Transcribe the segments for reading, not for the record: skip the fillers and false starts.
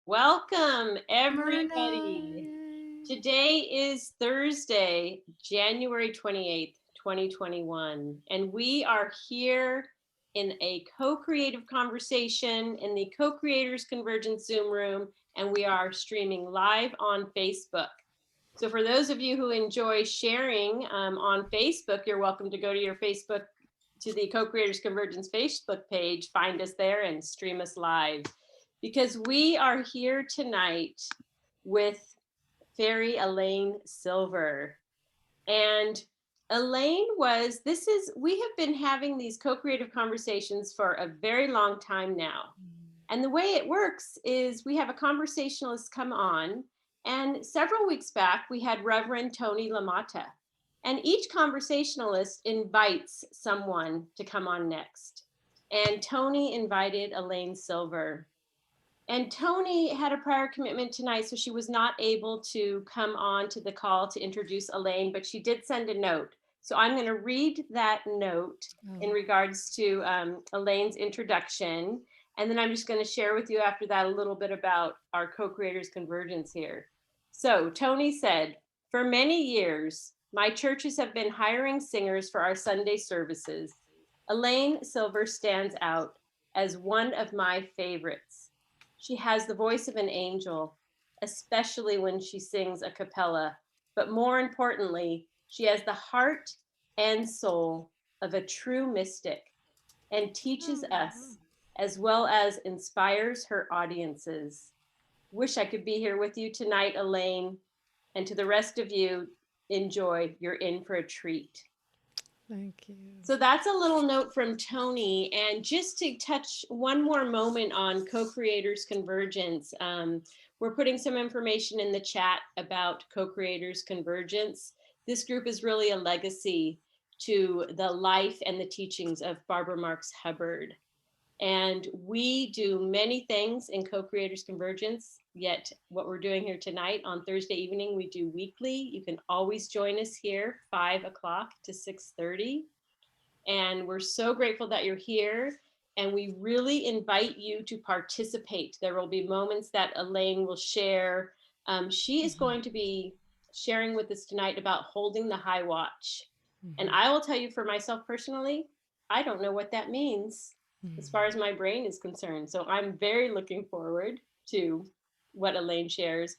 Welcome, everybody. Yay. Today is Thursday, January 28th, 2021, and we are here in a co-creative conversation in the Co-Creators Convergence Zoom room, and we are streaming live on Facebook. So for those of you who enjoy sharing on Facebook, you're welcome to go to your Facebook, to the Co-Creators Convergence Facebook page, find us there and stream us live. Because we are here tonight with Faerie Elaine Silver. And we have been having these co-creative conversations for a very long time now. And the way it works is we have a conversationalist come on, and several weeks back, we had Reverend Tony LaMotta. And each conversationalist invites someone to come on next. And Tony invited Elaine Silver. And Tony had a prior commitment tonight, so she was not able to come on to the call to introduce Elaine, but she did send a note. So I'm going to read that note in Oh, regards to Elaine's introduction. And then I'm just going to share with you after that a little bit about our co-creators convergence here. So Tony said, for many years, my churches have been hiring singers for our Sunday services. Elaine Silver stands out as one of my favorites. She has the voice of an angel, especially when she sings a cappella. But more importantly, she has the heart and soul of a true mystic and teaches us as well as inspires her audiences. Wish I could be here with you tonight, Elaine. And to the rest of you, enjoy. You're in for a treat. thank you. So that's a little note from Tony. And just to touch one more moment on co-creators convergence, we're putting some information in the chat about co-creators convergence. This group is really a legacy to the life and the teachings of Barbara Marx Hubbard. And we do many things in Co-Creators Convergence, yet what we're doing here tonight on Thursday evening, we do weekly. You can always join us here, 5 o'clock to 6:30. And we're so grateful that you're here. And we really invite you to participate. There will be moments that Elaine will share. She is going to be sharing with us tonight about holding the high watch. And I will tell you for myself personally, I don't know what that means as far as my brain is concerned. So I'm very looking forward to what Elaine shares.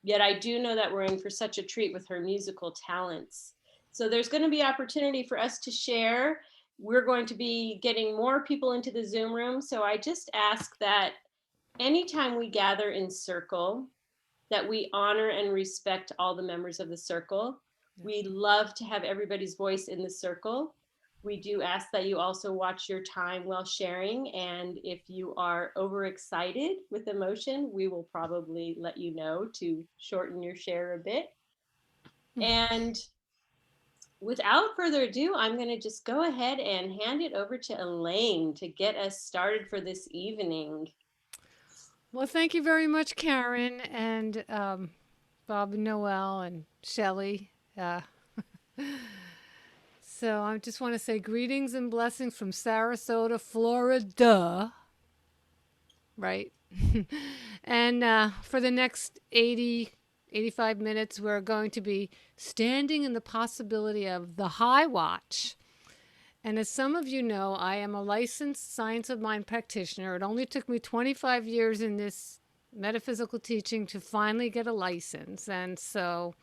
Yet I do know that we're in for such a treat with her musical talents. So there's going to be opportunity for us to share. We're going to be getting more people into the Zoom room. So I just ask that anytime we gather in circle, that we honor and respect all the members of the circle. We love to have everybody's voice in the circle. We do ask that you also watch your time while sharing. And if you are overexcited with emotion, we will probably let you know to shorten your share a bit. And without further ado, I'm going to just go ahead and hand it over to Elaine to get us started for this evening. Well, thank you very much, Karen and Bob and Noel and Shelley. So I just want to say greetings and blessings from Sarasota, Florida. Right. And for the next 85 minutes, we're going to be standing in the possibility of the high watch. And as some of you know, I am a licensed science of mind practitioner. It only took me 25 years in this metaphysical teaching to finally get a license. And so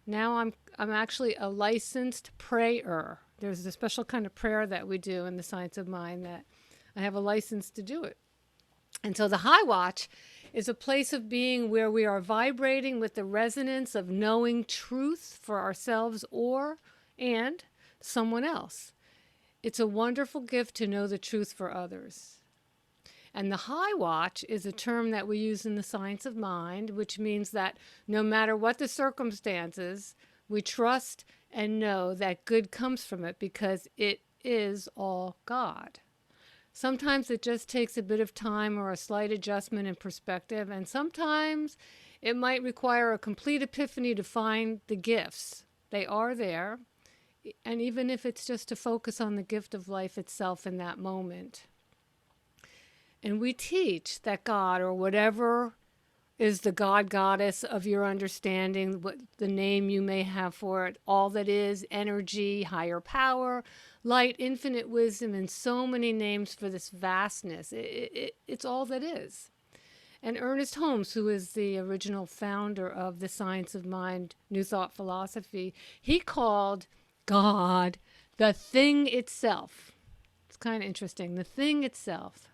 now I'm actually a licensed prayer. There's a special kind of prayer that we do in the science of mind that I have a license to do it. And so the high watch is a place of being where we are vibrating with the resonance of knowing truth for ourselves and someone else. It's a wonderful gift to know the truth for others. And the high watch is a term that we use in the science of mind, which means that no matter what the circumstances, we trust and know that good comes from it because it is all God. Sometimes it just takes a bit of time or a slight adjustment in perspective, and sometimes it might require a complete epiphany to find the gifts. They are there, and even if it's just to focus on the gift of life itself in that moment. And we teach that God, or whatever is the God goddess of your understanding, what the name you may have for it, all that is, energy, higher power, light, infinite wisdom, and so many names for this vastness. It's all that is. And Ernest Holmes, who is the original founder of the Science of Mind, New Thought philosophy, he called God the thing itself. It's kind of interesting, the thing itself.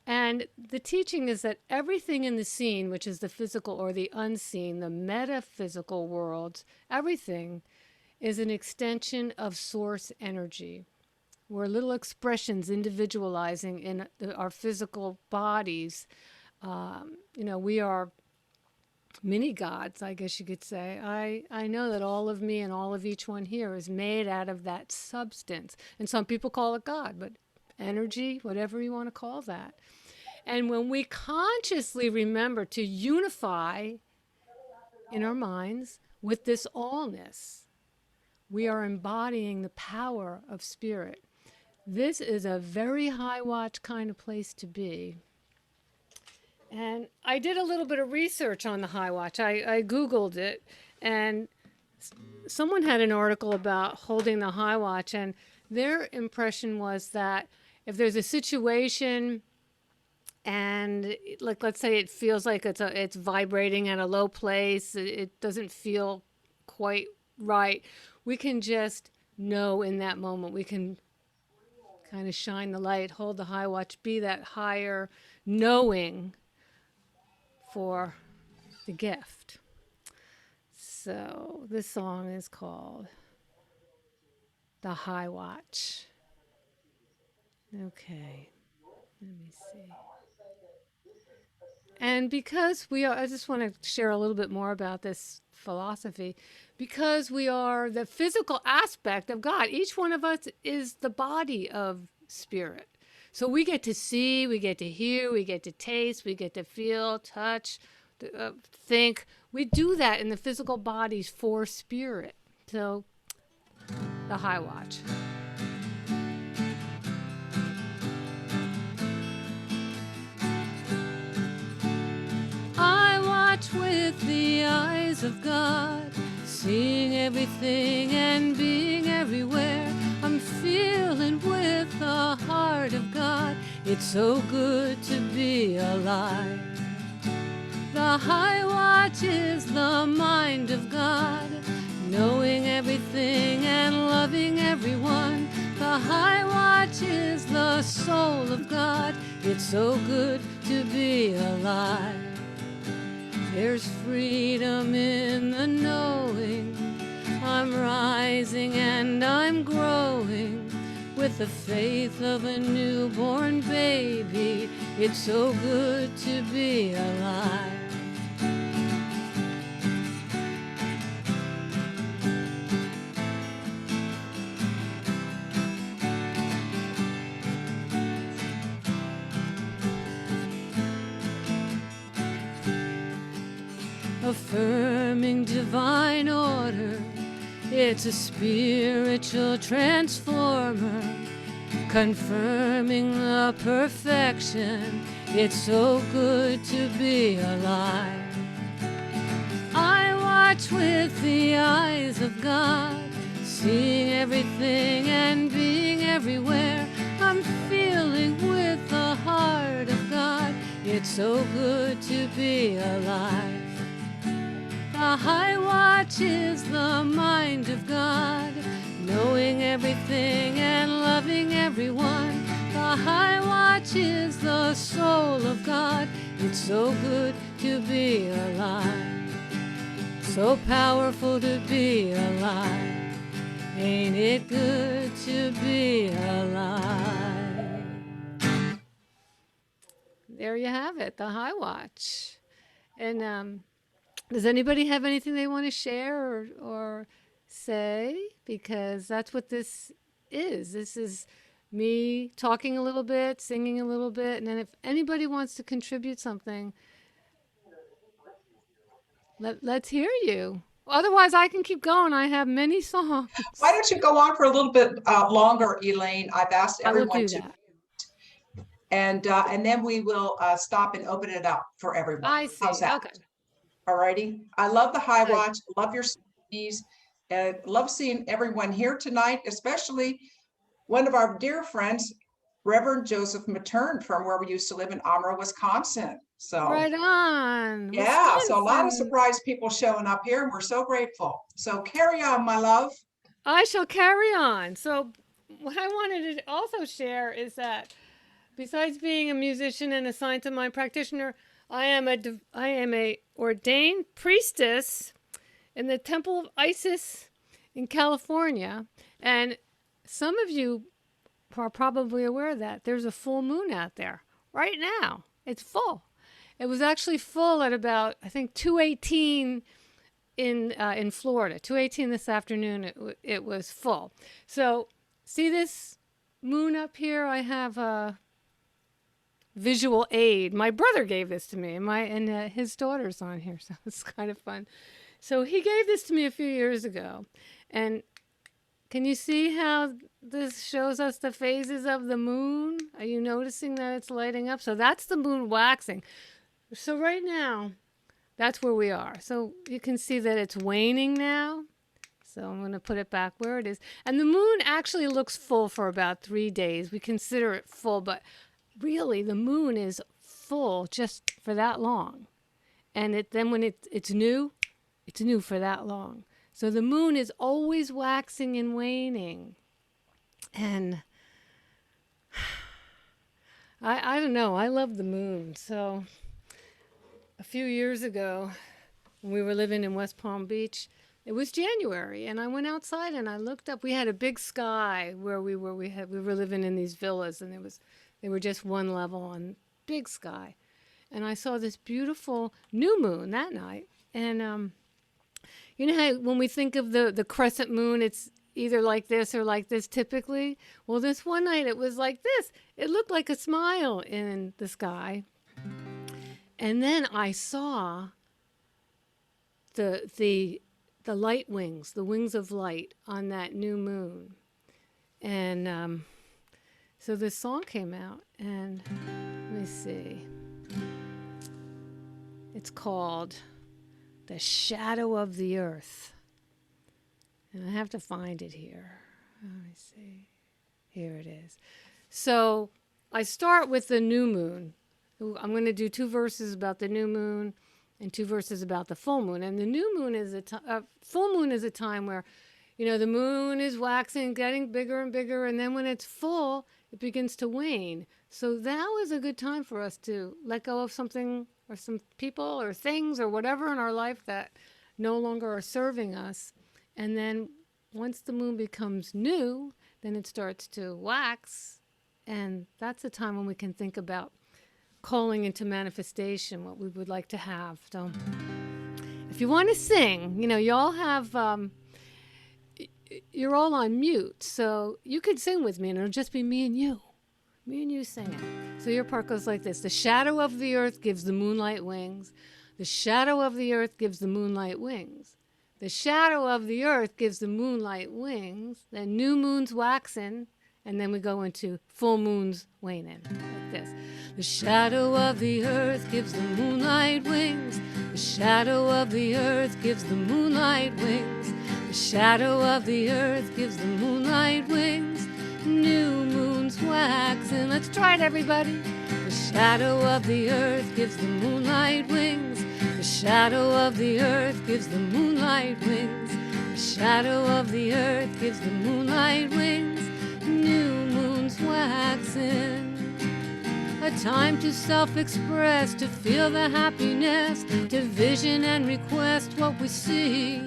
And the teaching is that everything in the seen, which is the physical or the unseen, the metaphysical worlds, everything is an extension of source energy. We're little expressions individualizing in our physical bodies. We are mini gods, I guess you could say. I know that all of me and all of each one here is made out of that substance. And some people call it God, but energy, whatever you want to call that. And when we consciously remember to unify in our minds with this allness, we are embodying the power of spirit. This is a very high watch kind of place to be. And I did a little bit of research on the high watch. I Googled it, and someone had an article about holding the high watch, and their impression was that if there's a situation and like let's say it feels like it's vibrating at a low place, it doesn't feel quite right, we can just know in that moment. We can kind of shine the light, hold the high watch, be that higher knowing for the gift. So this song is called The High Watch. Okay, let me see. And because we are, I just want to share a little bit more about this philosophy. Because we are the physical aspect of God, each one of us is the body of spirit. So we get to see, we get to hear, we get to taste, we get to feel, touch, think. We do that in the physical bodies for spirit. So the high watch. I watch with the eyes of God, seeing everything and being everywhere. I'm feeling with the heart of God. It's so good to be alive. The high watch is the mind of God, knowing everything and loving everyone. The high watch is the soul of God. It's so good to be alive. There's freedom in the knowing. I'm rising and I'm growing with the faith of a newborn baby. It's so good to be alive. Affirming divine order, it's a spiritual transformer, confirming the perfection. It's so good to be alive. I watch with the eyes of God, seeing everything and being everywhere. I'm feeling with the heart of God. It's so good to be alive. The high watch is the mind of God, knowing everything and loving everyone. The high watch is the soul of God. It's so good to be alive. So powerful to be alive. Ain't it good to be alive? There you have it, the high watch. And does anybody have anything they want to share or say? Because that's what this is. This is me talking a little bit, singing a little bit, and then if anybody wants to contribute something, let's hear you. Otherwise, I can keep going. I have many songs. Why don't you go on for a little bit longer, Elaine? I've asked I will everyone do to. that. and then we will stop and open it up for everyone. I see. How's that? Okay. All righty. I love the High Good. Watch. Love your CDs. Love seeing everyone here tonight, especially one of our dear friends, Reverend Joseph Matern, from where we used to live in Amro, Wisconsin. So Right on. yeah, so a lot of Wisconsin. surprise people showing up here, and we're so grateful. So carry on, my love. I shall carry on. So, what I wanted to also share is that besides being a musician and assigned to my practitioner, I am a ordained priestess in the Temple of Isis in California, and some of you are probably aware of that there's a full moon out there right now. It's full. It was actually full at about, I think, 2:18 in Florida. 2:18 this afternoon. It was full. So see this moon up here? I have a visual aid. My brother gave this to me, and his daughter's on here, so it's kind of fun. So he gave this to me a few years ago, and can you see how this shows us the phases of the moon? Are you noticing that it's lighting up? So that's the moon waxing. So right now, that's where we are. So you can see that it's waning now. So I'm going to put it back where it is. And the moon actually looks full for about 3 days. We consider it full, but really the moon is full just for that long. And then when it's new for that long. So the moon is always waxing and waning. And I don't know, I love the moon. So a few years ago, when we were living in West Palm Beach, it was January, and I went outside and I looked up. We had a big sky where we were. We were living in these villas, and they were just one level and big sky. And I saw this beautiful new moon that night. And you know how when we think of the crescent moon, it's either like this or like this typically? Well, this one night it was like this. It looked like a smile in the sky. And then I saw the light wings, the wings of light on that new moon. And so this song came out, and let me see. It's called The Shadow of the Earth. And I have to find it here. Let me see. Here it is. So I start with the new moon. I'm going to do 2 verses about the new moon and 2 verses about the full moon. And the new moon is full moon is a time where, you know, the moon is waxing, getting bigger and bigger, and then when it's full, it begins to wane. So that was a good time for us to let go of something or some people or things or whatever in our life that no longer are serving us. And then once the moon becomes new, then it starts to wax. And that's the time when we can think about calling into manifestation what we would like to have. So if you want to sing, you know, you all have, you're all on mute, so you could sing with me and it'll just be me and you singing. So your part goes like this. The shadow of the earth gives the moonlight wings. The shadow of the earth gives the moonlight wings. The shadow of the earth gives the moonlight wings. Then new moon's waxing, and then we go into full moon's waning, like this. The shadow of the earth gives the moonlight wings. The shadow of the earth gives the moonlight wings. The shadow of the earth gives the moonlight wings. New moon's waxing. Let's try it, everybody. The shadow of the earth gives the moonlight wings. The shadow of the earth gives the moonlight wings. The shadow of the earth gives the moonlight wings. New moon's waxing. A time to self-express, to feel the happiness, to vision and request what we see.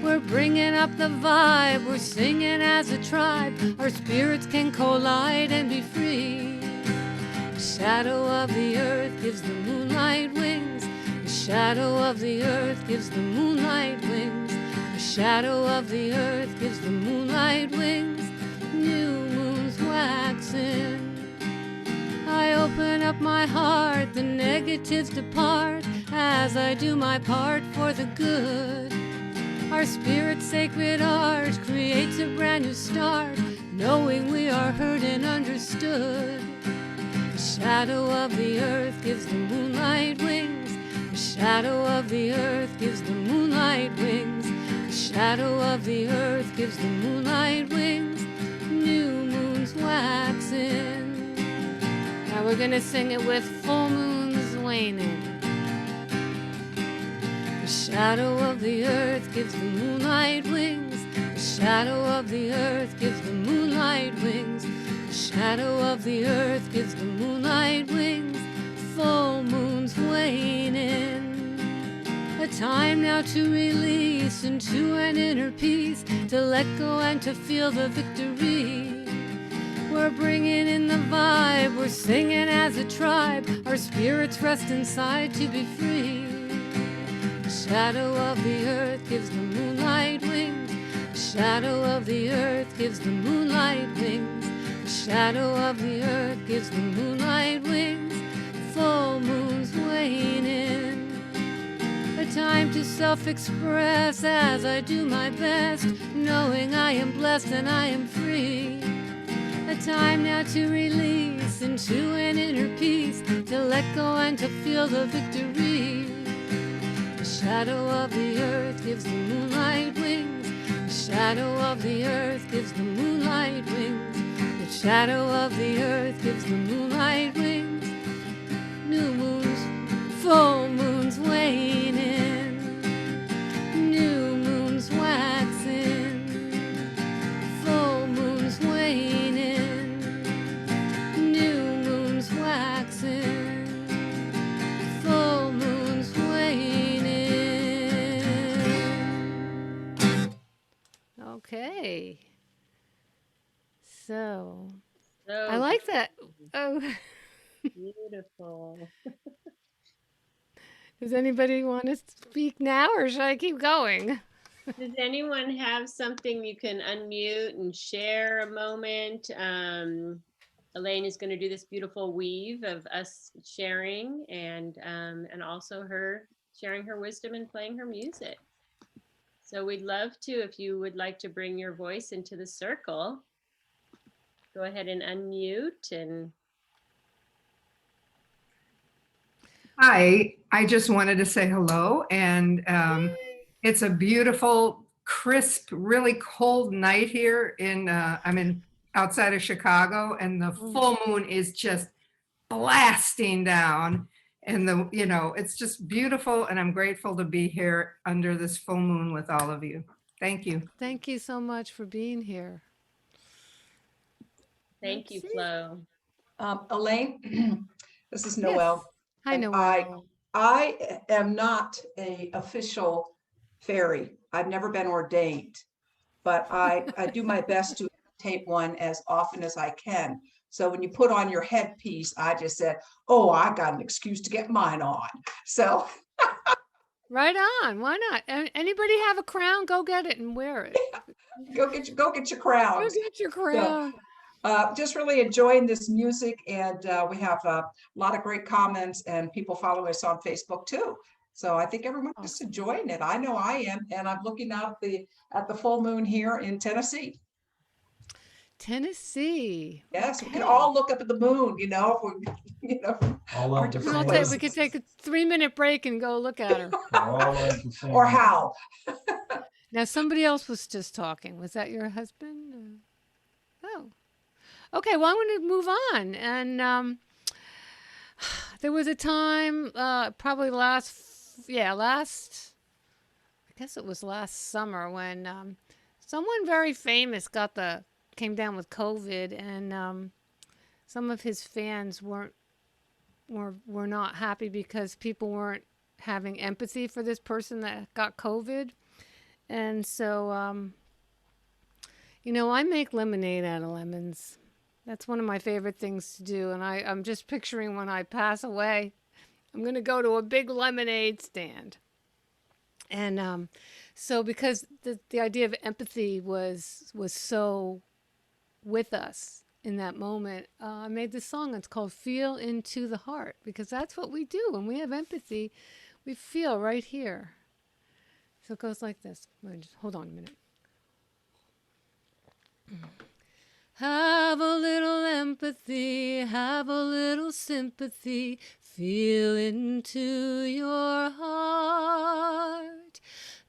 We're bringing up the vibe, we're singing as a tribe. Our spirits can collide and be free. The shadow of the earth gives the moonlight wings. The shadow of the earth gives the moonlight wings. The shadow of the earth gives the moonlight wings. New moon's waxing. I open up my heart, the negatives depart as I do my part for the good. Our spirit's sacred art creates a brand new start, knowing we are heard and understood. The shadow of the earth gives the moonlight wings. The shadow of the earth gives the moonlight wings. The shadow of the earth gives the moonlight wings. New moon's waxing. Now we're gonna sing it with full moons waning. The shadow of the earth gives the moonlight wings. The shadow of the earth gives the moonlight wings. The shadow of the earth gives the moonlight wings. Full moon's waning. A time now to release into an inner peace, to let go and to feel the victory. We're bringing in the vibe, we're singing as a tribe. Our spirits rest inside to be free. The shadow of the earth gives the moonlight wings. The shadow of the earth gives the moonlight wings. The shadow of the earth gives the moonlight wings. Full moon's waning. A time to self-express as I do my best, knowing I am blessed and I am free. A time now to release into an inner peace, to let go and to feel the victory. The shadow of the earth gives the moonlight wings. The shadow of the earth gives the moonlight wings. The shadow of the earth gives the moonlight wings. New moons, full moons waning. New moons waxing. Full moons waning. New moons waxing. Full moons waning. Okay. So, I like that. Oh. Beautiful. Does anybody want to speak now, or should I keep going? Does anyone have something you can unmute and share a moment? Elaine is going to do this beautiful weave of us sharing and also her sharing her wisdom and playing her music. So we'd love to, if you would like to bring your voice into the circle, go ahead and unmute and. Hi, I just wanted to say hello, and it's a beautiful, crisp, really cold night here I'm outside of Chicago, and the full moon is just blasting down, and it's just beautiful, and I'm grateful to be here under this full moon with all of you. Thank you. Thank you so much for being here. Thank you, Flo. Elaine, this is Noelle. Yes. Hi, And Noelle. I am not an official fairy. I've never been ordained, but I do my best to imitate one as often as I can. So when you put on your headpiece, I just said, oh, I got an excuse to get mine on. So Right on. Why not? Anybody have a crown? Go get it and wear it. go get your crowns. Go get your crown. Just really enjoying this music, and we have a lot of great comments and people following us on Facebook too. So I think everyone's just enjoying it. I know I am, and I'm looking out at the full moon here in Tennessee. Tennessee. Yes, we can all look up at the moon. If we, our different places. We could take a 3-minute break and go look at her. Or how? Now somebody else was just talking. Was that your husband? Oh. Okay, well, I'm going to move on. And there was a time, probably I guess it was last summer, when someone very famous came down with COVID, and some of his fans were not happy because people weren't having empathy for this person that got COVID. And so, I make lemonade out of lemons. That's one of my favorite things to do. And I'm just picturing when I pass away, I'm going to go to a big lemonade stand. And so because the idea of empathy was so with us in that moment, I made this song. It's called Feel Into the Heart, because that's what we do. When we have empathy, we feel right here. So it goes like this. Just hold on a minute. Have a little empathy, have a little sympathy, feel into your heart.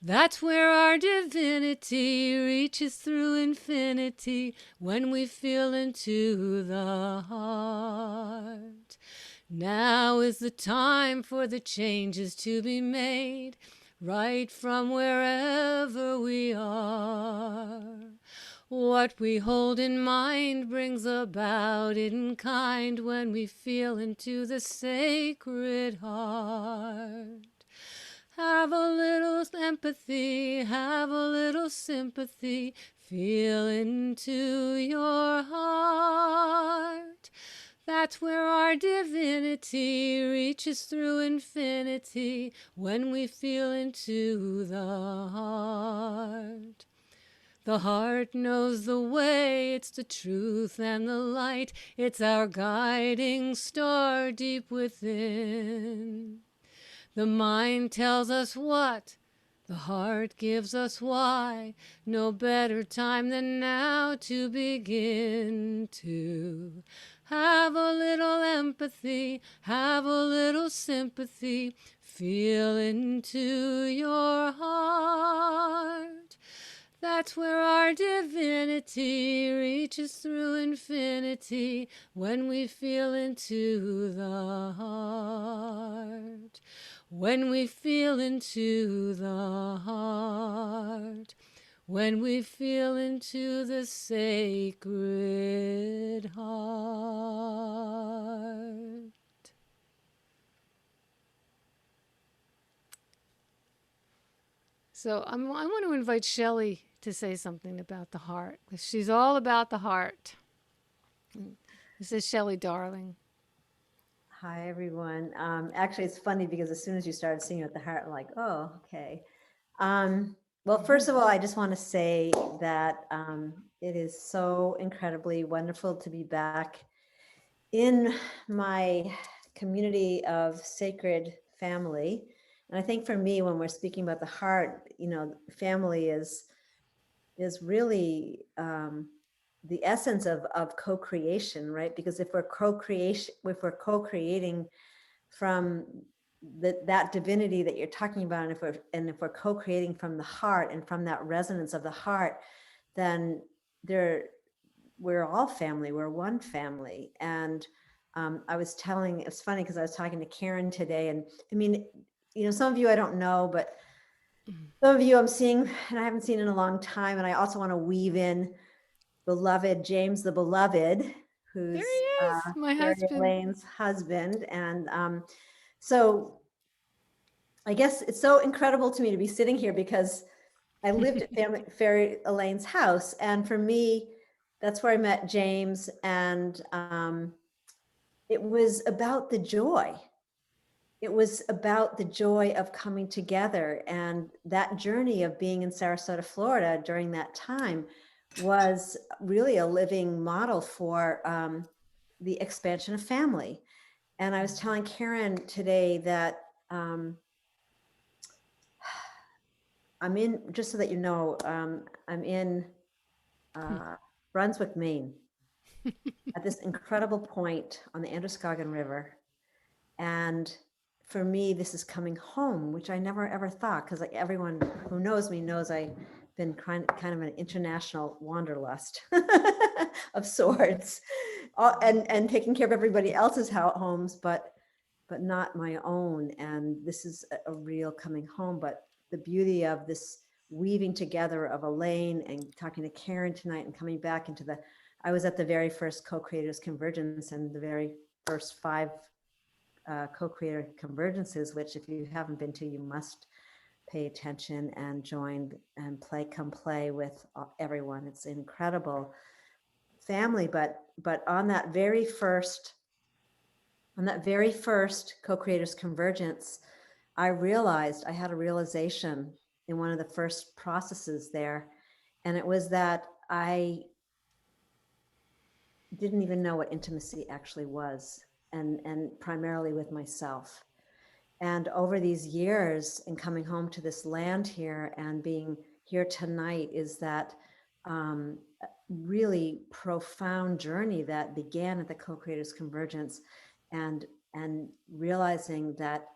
That's where our divinity reaches through infinity when we feel into the heart. Now is the time for the changes to be made, right from wherever we are. What we hold in mind brings about in kind when we feel into the sacred heart. Have a little empathy, have a little sympathy, feel into your heart. That's where our divinity reaches through infinity when we feel into the heart. The heart knows the way, it's the truth and the light, it's our guiding star deep within. The mind tells us what, the heart gives us why. No better time than now to begin to have a little empathy, have a little sympathy, feel into your heart. That's where our divinity reaches through infinity when we feel into the heart. When we feel into the heart. When we feel into the sacred heart. So I want to invite Shelley to say something about the heart, because she's all about the heart. This is Shelley, darling. Hi, everyone. Actually, it's funny because as soon as you started singing with the heart, I'm like, oh, okay. Well, first of all, I just want to say that it is so incredibly wonderful to be back in my community of sacred family. And I think for me, when we're speaking about the heart, you know, family is really the essence of co-creation, right? Because if we're co-creating from that divinity that you're talking about, and if we're co-creating from the heart and from that resonance of the heart, then we're all family. We're one family. And it's funny because I was talking to Karen today, and I mean, you know, some of you I don't know, but some of you I'm seeing, and I haven't seen in a long time. And I also want to weave in beloved James the Beloved, who's There he is, my Faerie husband. Elaine's husband. And so I guess it's so incredible to me to be sitting here because I lived at Faerie Elaine's house. And for me, that's where I met James. And it was about the joy. It was about the joy of coming together. And that journey of being in Sarasota, Florida during that time was really a living model for the expansion of family. And I was telling Karen today that I'm in, just so that you know, I'm in Brunswick, Maine, at this incredible point on the Androscoggin River. And for me, this is coming home, which I never ever thought, because like everyone who knows me knows I've been kind of an international wanderlust of sorts, and taking care of everybody else's homes, but not my own. And this is a real coming home. But the beauty of this weaving together of Elaine and talking to Karen tonight and coming back into I was at the very first Co-Creators Convergence and the very first 5 co-creator convergences, which if you haven't been to, you must pay attention and join and come play with everyone. It's incredible family. But on that very first co-creators convergence, I had a realization in one of the first processes there. And it was that I didn't even know what intimacy actually was, and primarily with myself. And over these years and coming home to this land here and being here tonight is that really profound journey that began at the Co-Creators Convergence, and realizing that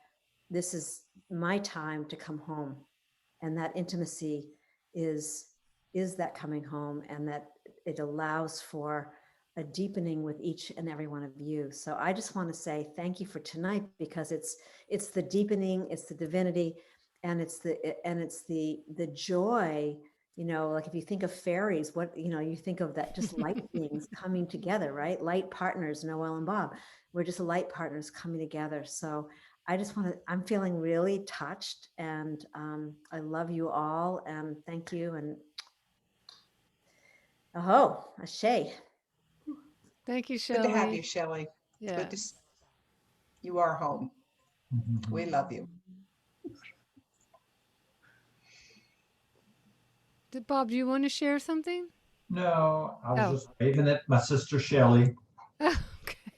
this is my time to come home, and that intimacy is that coming home, and that it allows for a deepening with each and every one of you. So I just want to say thank you for tonight, because it's the deepening, it's the divinity, and it's the joy. You know, like if you think of fairies, what, you know, you think of that, just light beings coming together, right? Light partners, Noel and Bob. We're just light partners coming together. So I just want to, I'm feeling really touched, and I love you all, and thank you. And oh, Ashay. Thank you, Good to have Shelley. you, Shelley. It's Yeah. good to see you are home. We love you. Bob, do you want to share something? No, I was Oh. just waving at my sister Shelley. Okay.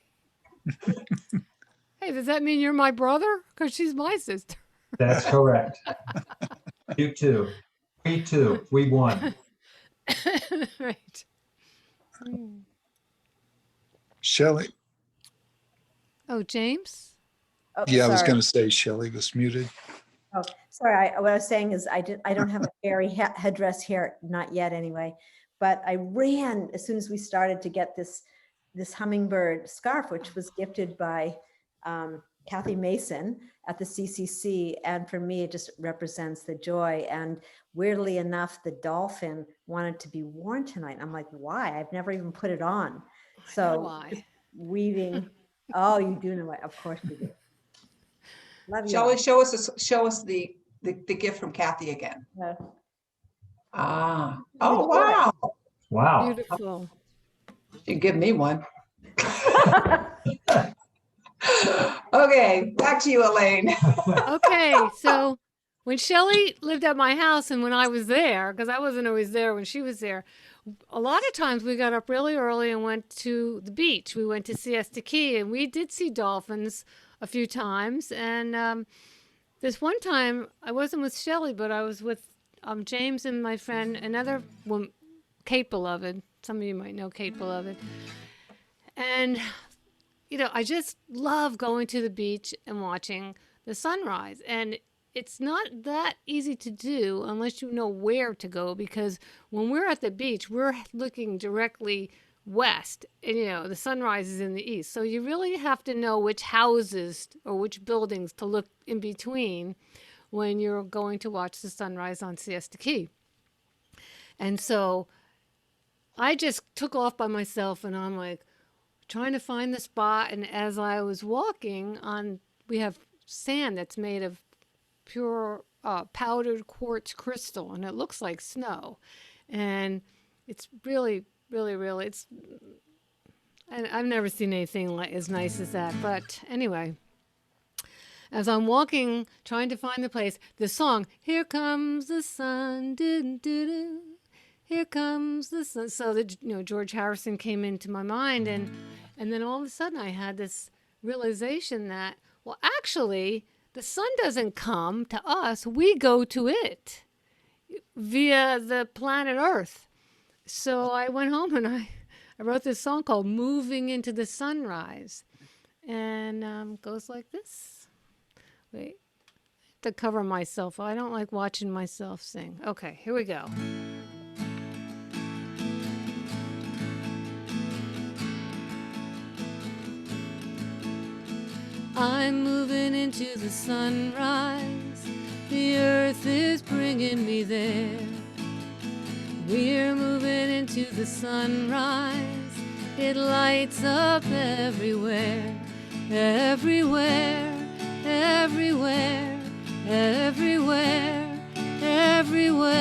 Hey, does that mean you're my brother? Because she's my sister. That's correct. You too. We too. We won. Right. Shelley. Oh, James? Oh, Yeah, I was sorry. going to say Shelley was muted. Oh, sorry. What I was saying is I don't have a fairy headdress here, not yet anyway. But I ran as soon as we started to get this hummingbird scarf, which was gifted by Kathy Mason at the CCC. And for me, it just represents the joy. And weirdly enough, the dolphin wanted to be worn tonight. I'm like, why? I've never even put it on. So why? weaving. Oh, you do know why? Of course you do. Love you. Shelley, all. show us the gift from Kathy again. Yeah. Ah. You Oh, do it. wow. Wow. Beautiful. You can give me one. Okay, back to you, Elaine. Okay, so when Shelley lived at my house and when I was there, because I wasn't always there when she was there, a lot of times we got up really early and went to the beach. We went to Siesta Key, and we did see dolphins a few times. And this one time, I wasn't with Shelley, but I was with James and my friend, another woman, Kate Beloved. Some of you might know Kate Beloved. And, you know, I just love going to the beach and watching the sunrise. And it's not that easy to do unless you know where to go, because when we're at the beach, we're looking directly west, and you know the sunrise is in the east, so you really have to know which houses or which buildings to look in between when you're going to watch the sunrise on Siesta Key. And so I just took off by myself, and I'm like trying to find the spot, and as I was walking on, we have sand that's made of pure powdered quartz crystal, and it looks like snow, and it's really it's, and I've never seen anything like as nice as that. But anyway, as I'm walking trying to find the place, the song "Here Comes the Sun," here comes the sun, so that, you know, George Harrison came into my mind, and then all of a sudden I had this realization that, well, actually the sun doesn't come to us, we go to it via the planet Earth. So I went home and I wrote this song called Moving into the Sunrise. And goes like this. Wait, I have to cover myself. I don't like watching myself sing. Okay, here we go. I'm moving into the sunrise. The earth is bringing me there. We're moving into the sunrise. It lights up everywhere, everywhere, everywhere, everywhere, everywhere.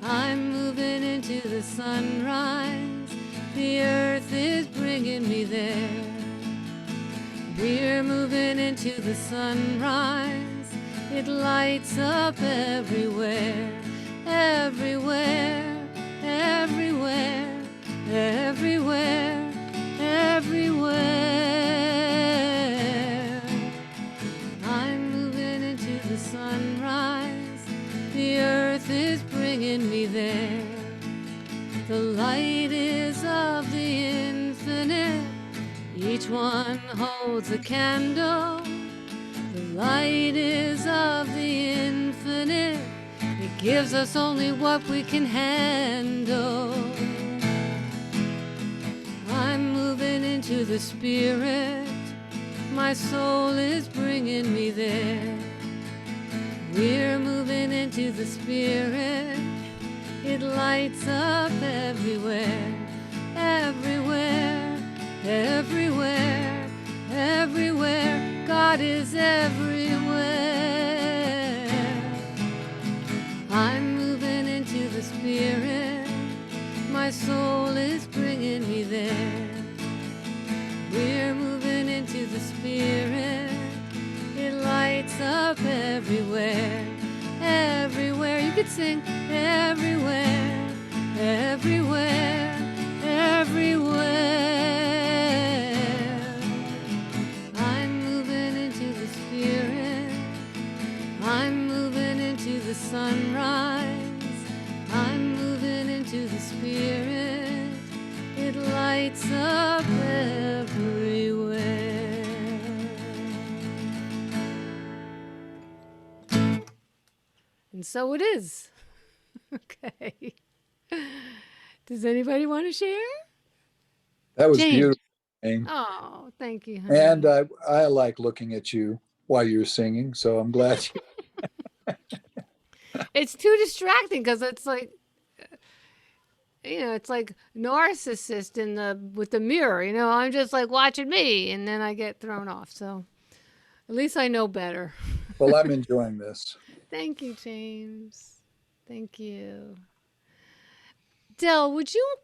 I'm moving into the sunrise. The earth is bringing me there. We're moving into the sunrise. It lights up everywhere, everywhere, everywhere, everywhere, everywhere. I'm moving into the sunrise. The earth is bringing The light is of the infinite. Each one holds a candle. The light is of the infinite. It gives us only what we can handle. I'm moving into the spirit. My soul is bringing me there. We're moving into the spirit. It lights up everywhere, everywhere, everywhere, everywhere. God is everywhere. I'm moving into the spirit. My soul is bringing me there. We're moving into the spirit. It lights up everywhere, everywhere. You could sing everywhere, everywhere, everywhere. I'm moving into the spirit. I'm moving into the sunrise. I'm moving into the spirit. It lights up everywhere. And so it is. Okay. Does anybody want to share? That was Jane. beautiful. Jane. Oh, thank you, honey. And I like looking at you while you're singing, so I'm glad. It's too distracting because it's like, it's like narcissist with the mirror. I'm just like watching me, and then I get thrown off. So at least I know better. Well, I'm enjoying this. Thank you, James. Thank you. Dell,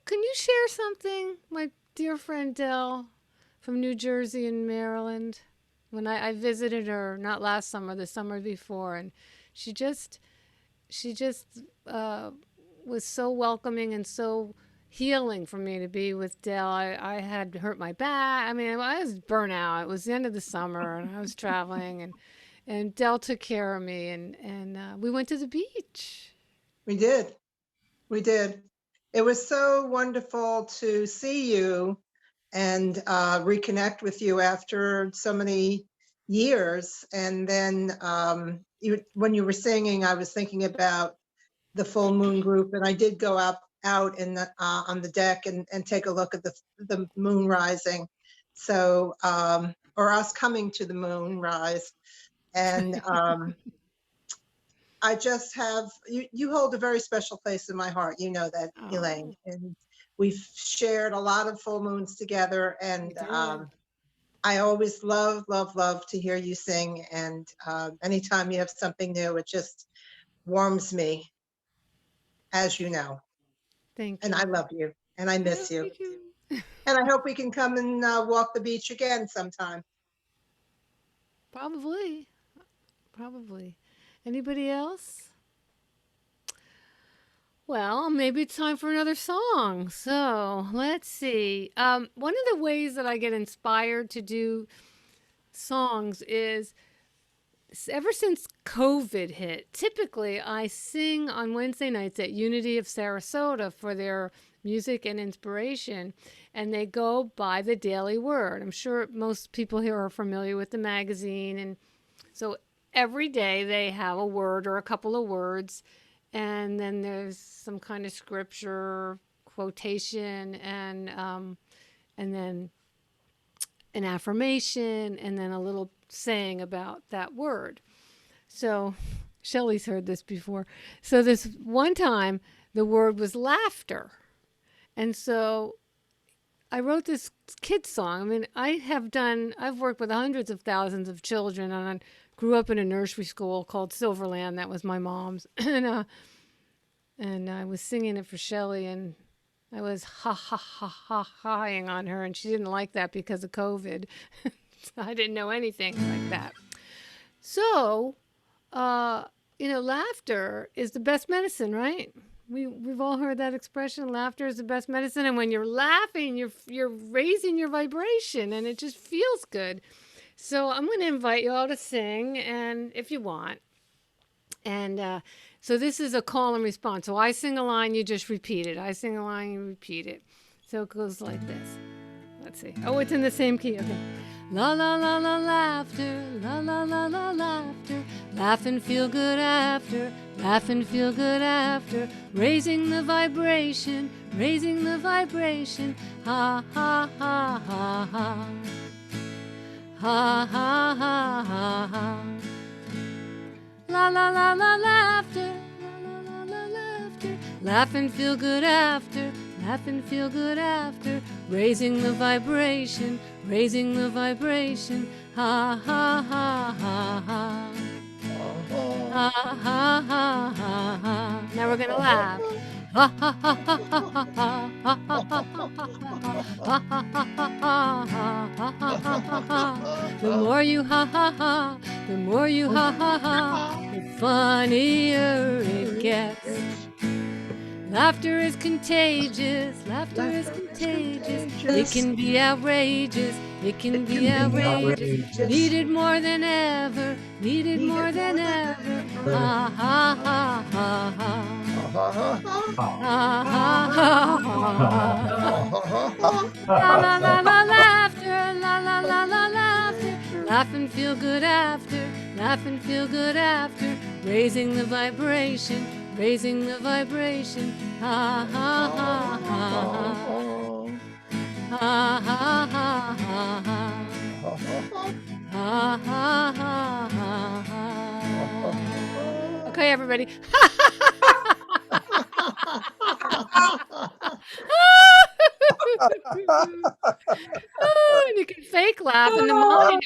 can you share something? My dear friend Dell from New Jersey and Maryland. When I visited her, not last summer, the summer before, and she just was so welcoming and so healing for me to be with Dell. I had hurt my back. I mean, I was burnt out. It was the end of the summer, and I was traveling, and Dell took care of me, and we went to the beach. We did. We did. It was so wonderful to see you and reconnect with you after so many years. And then when you were singing, I was thinking about the full moon group, and I did go out in the, on the deck and take a look at the moon rising. So, or us coming to the moon rise. And I just have, you hold a very special place in my heart. You know that, Elaine. And we've shared a lot of full moons together. And I always love to hear you sing. And anytime you have something new, it just warms me, as you know. Thank you. And I love you. And I miss you. Thank you. And I hope we can come and walk the beach again sometime. Probably. Anybody else? Well, maybe it's time for another song. So let's see. One of the ways that I get inspired to do songs is ever since COVID hit, typically I sing on Wednesday nights at Unity of Sarasota for their music and inspiration, and they go by the Daily Word. I'm sure most people here are familiar with the magazine, and so every day they have a word or a couple of words, and then there's some kind of scripture quotation, and then an affirmation, and then a little saying about that word. So Shelley's heard this before. So this one time the word was laughter. And so I wrote this kid song. I mean, I've worked with hundreds of thousands of children, and I grew up in a nursery school called Silverland. That was my mom's. And I was singing it for Shelley, and I was ha-ing on her, and she didn't like that because of COVID. I didn't know anything like that. So, laughter is the best medicine, right? We've all heard that expression, laughter is the best medicine. And when you're laughing, you're raising your vibration, and it just feels good. So I'm going to invite you all to sing, and if you want. And So this is a call and response. So I sing a line, you just repeat it. I sing a line, you repeat it. So it goes like this. Let's see. Oh, it's in the same key. Okay. La la la la laughter, la la la la laughter. Laugh and feel good after, laugh and feel good after. Raising the vibration, raising the vibration. Ha ha ha ha ha. Ha ha ha ha ha. La la la la laughter, la la la la laughter. Laugh and feel good after, laugh and feel good after. Raising the vibration, raising the vibration. Ha ha ha ha ha. Ha ha ha ha ha. Now we're gonna laugh. Ha ha ha ha ha ha ha ha ha ha ha. The more you ha ha ha, the more you ha ha ha, the funnier it gets. Laughter is contagious, laughter is contagious. It can be outrageous, it can be outrageous. Needed more than ever, needed more than ever. Ha ha ha ha ha. Ha ha ha ha. La la la la laughter, la la la la laughter. Laugh and feel good after, laugh and feel good after. Raising the vibration, raising the vibration. Ha ha ha ha ha. Ha ha ha ha ha. Ha ha ha ha ha. Okay, everybody. You can fake laugh, and the mind,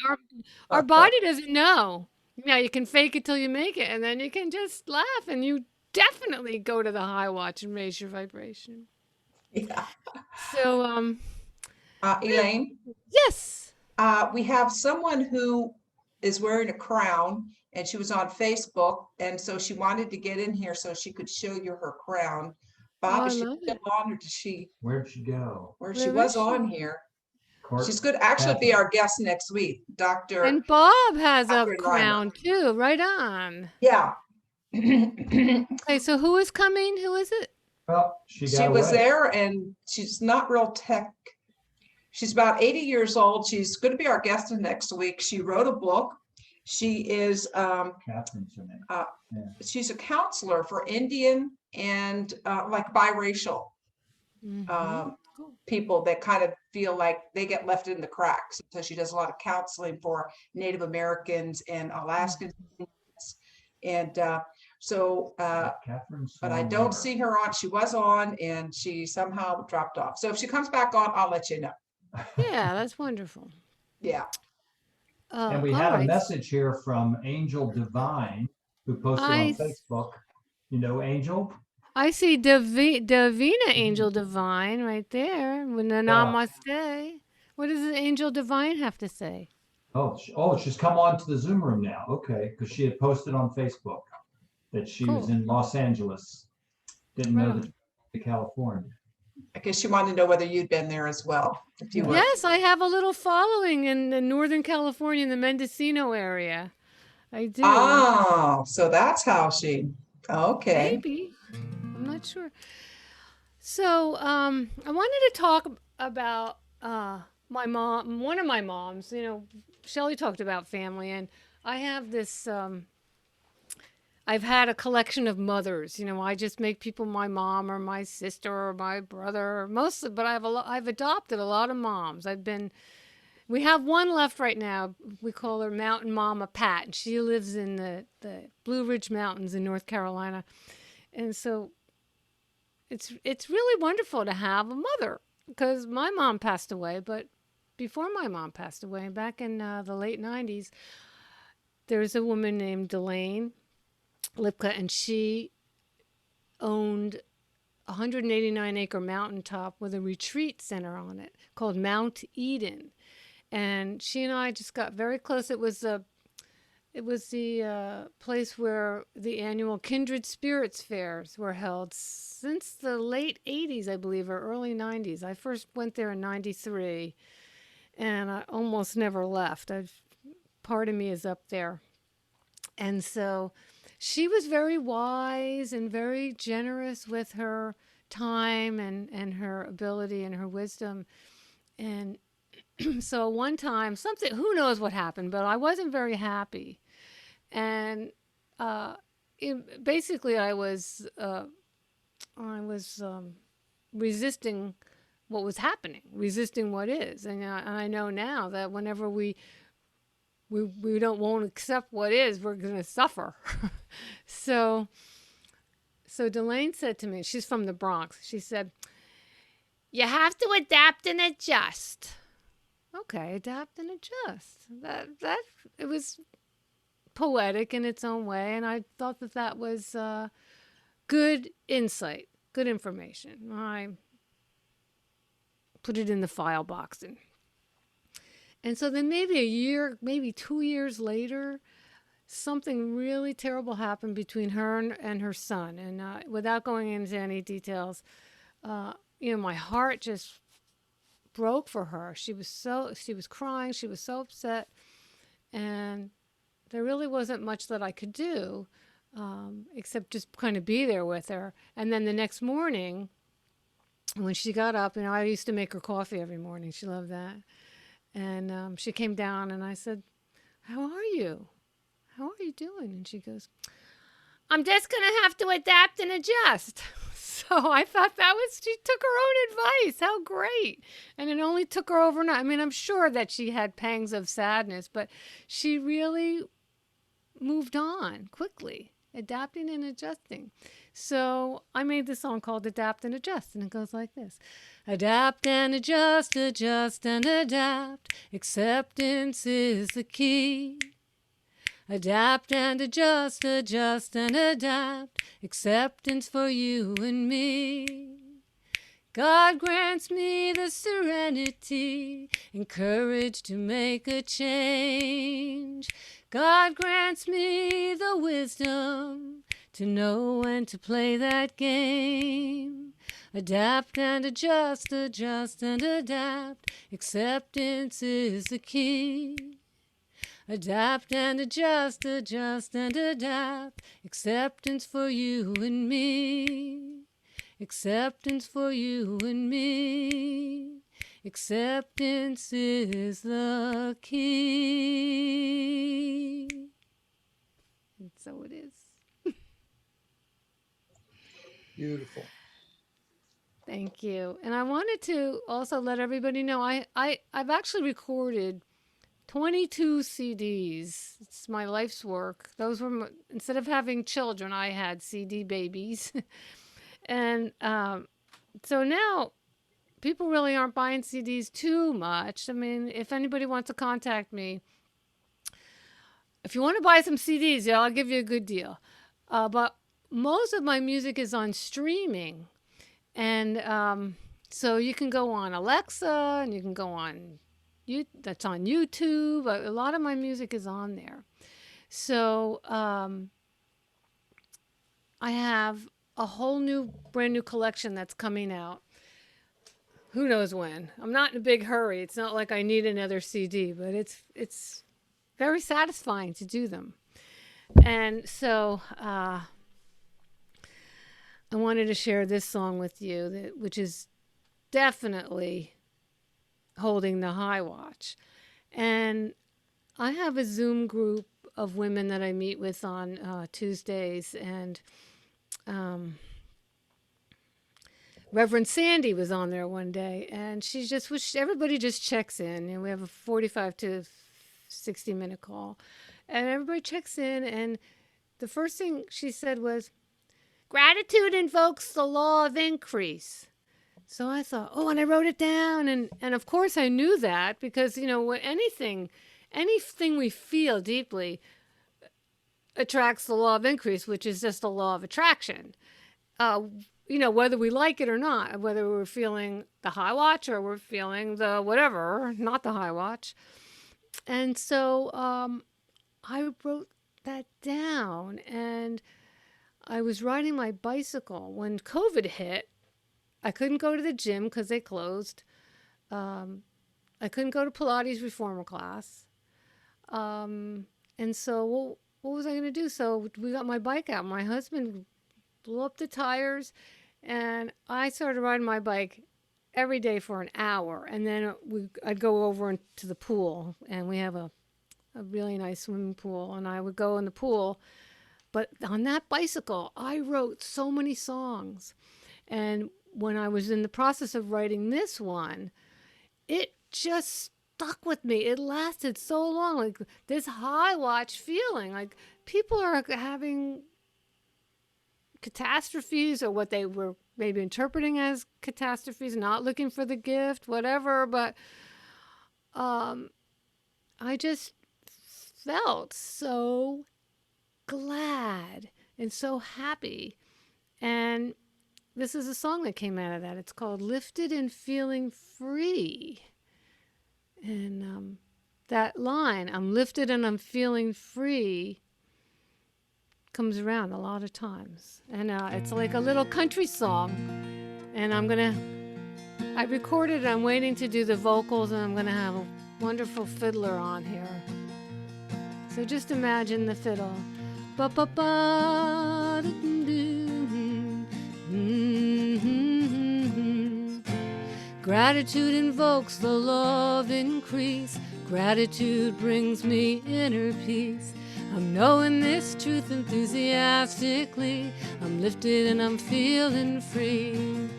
our body doesn't know. You can fake it till you make it, and then you can just laugh, and you definitely go to the high watch and raise your vibration. Yeah. So, Elaine, yes. we have someone who is wearing a crown, and she was on Facebook, and so she wanted to get in here so she could show you her crown. Bob, is she still on, or did she? Where'd she go? Where she was on here. Court She's good. Actually, be our guest next week, Dr. And Bob has a Catherine crown too. Right on. Yeah. Okay, so who is coming? Who is it? Well, she was away. there, and she's not real tech. She's about 80 years old. She's going to be our guest next week. She wrote a book. She is Catherine's her name. She's a counselor for Indian and like biracial people that kind of feel like they get left in the cracks. So she does a lot of counseling for Native Americans and Alaskans. And but I don't see her on. She was on, and she somehow dropped off. So if she comes back on, I'll let you know. Yeah, that's wonderful. Yeah. And we had a message here from Angel Divine, who posted on Facebook. You know Angel? I see Davina Angel Divine right there with the namaste. What does the Angel Divine have to say? Oh, she's come on to the Zoom room now. Okay, because she had posted on Facebook that she was in Los Angeles. Didn't know that to California. I guess she wanted to know whether you'd been there as well. If you were. Yes, I have a little following in Northern California, in the Mendocino area. I do. Oh, so that's how she. Okay. Maybe. I'm not sure. So I wanted to talk about my mom, one of my moms. Shelley talked about family, and I have this. I've had a collection of mothers. I just make people my mom or my sister or my brother, mostly. But I've adopted a lot of moms. We have one left right now. We call her Mountain Mama Pat, and she lives in the Blue Ridge Mountains in North Carolina. And so it's really wonderful to have a mother, because my mom passed away. But before my mom passed away, back in the late 90s, there's a woman named Elaine Silver, and she owned a 189-acre mountaintop with a retreat center on it called Mount Eden. And she and I just got very close. It was the place where the annual Kindred Spirits fairs were held since the late 80s, I believe, or early 90s. I first went there in 93, and I almost never left. Part of me is up there. And so she was very wise and very generous with her time and her ability and her wisdom. And so one time, something, who knows what happened, but I wasn't very happy. And basically, I was resisting what was happening, resisting what is. And I know now that whenever we won't accept what is, we're going to suffer. So Delane said to me, she's from the Bronx. She said, "You have to adapt and adjust." Okay, adapt and adjust. That it was poetic in its own way, and I thought that was good insight, good information. I put it in the file box, and so then maybe a year, maybe 2 years later, something really terrible happened between her and her son. And without going into any details, my heart just broke for her. She was crying. She was so upset, and there really wasn't much that I could do except just kind of be there with her. And then the next morning, when she got up, I used to make her coffee every morning. She loved that. And she came down, and I said, "How are you? How are you doing?" And she goes, "I'm just going to have to adapt and adjust." So I thought she took her own advice. How great. And it only took her overnight. I mean, I'm sure that she had pangs of sadness, but she really moved on quickly, adapting and adjusting. So I made this song called Adapt and Adjust, and it goes like this. Adapt and adjust, adjust and adapt. Acceptance is the key. Adapt and adjust, adjust and adapt. Acceptance for you and me. God grants me the serenity and courage to make a change. God grants me the wisdom to know when to play that game. Adapt and adjust, adjust and adapt. Acceptance is the key. Adapt and adjust, adjust and adapt. Acceptance for you and me. Acceptance for you and me. Acceptance is the key. And so it is. Beautiful. Thank you. And I wanted to also let everybody know I've actually recorded 22 CDs. It's my life's work. Those were instead of having children, I had CD babies. And so now people really aren't buying CDs too much. I mean, if anybody wants to contact me, if you want to buy some CDs, yeah, I'll give you a good deal. But most of my music is on streaming. And so you can go on Alexa, and you can go on that's on YouTube. A lot of my music is on there. So I have a whole brand new collection that's coming out. Who knows when? I'm not in a big hurry. It's not like I need another CD, but it's very satisfying to do them. And so I wanted to share this song with you, which is definitely holding the high watch. And I have a Zoom group of women that I meet with on Tuesdays, and Reverend Sandy was on there one day, and she just everybody just checks in, and we have a 45 to 60-minute call, and everybody checks in, and the first thing she said was, "Gratitude invokes the law of increase." So I thought, and I wrote it down, and of course I knew that because anything we feel deeply attracts the law of increase, which is just the law of attraction. Whether we like it or not, whether we're feeling the high watch or we're feeling the whatever, not the high watch. And so I wrote that down, and I was riding my bicycle when COVID hit. I couldn't go to the gym because they closed. I couldn't go to Pilates reformer class. And so what was I going to do? So we got my bike out. My husband blew up the tires, and I started riding my bike every day for an hour. And then I'd go over into the pool, and we have a really nice swimming pool, and I would go in the pool. But on that bicycle, I wrote so many songs. And when I was in the process of writing this one, it just stuck with me. It lasted so long, like this high watch feeling, like people are having catastrophes or what they were maybe interpreting as catastrophes, not looking for the gift, whatever. But I just felt so glad and so happy. And this is a song that came out of that. It's called Lifted and Feeling Free. And that line, I'm lifted and I'm feeling free, comes around a lot of times. And it's like a little country song. And I recorded it. I'm waiting to do the vocals, and I'm going to have a wonderful fiddler on here. So just imagine the fiddle. Gratitude invokes the love increase. Gratitude brings me inner peace. I'm knowing this truth enthusiastically. I'm lifted and I'm feeling free.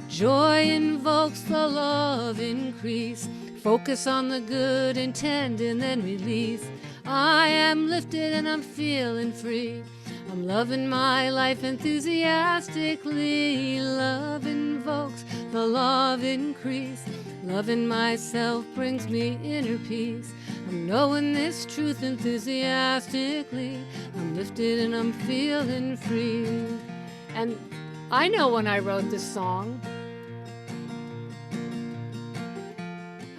Joy invokes the love increase. Focus on the good intent and then release. I am lifted and I'm feeling free. I'm loving my life enthusiastically. Love invokes the love increase. Loving myself brings me inner peace. I'm knowing this truth enthusiastically. I'm lifted and I'm feeling free. And I know when I wrote this song,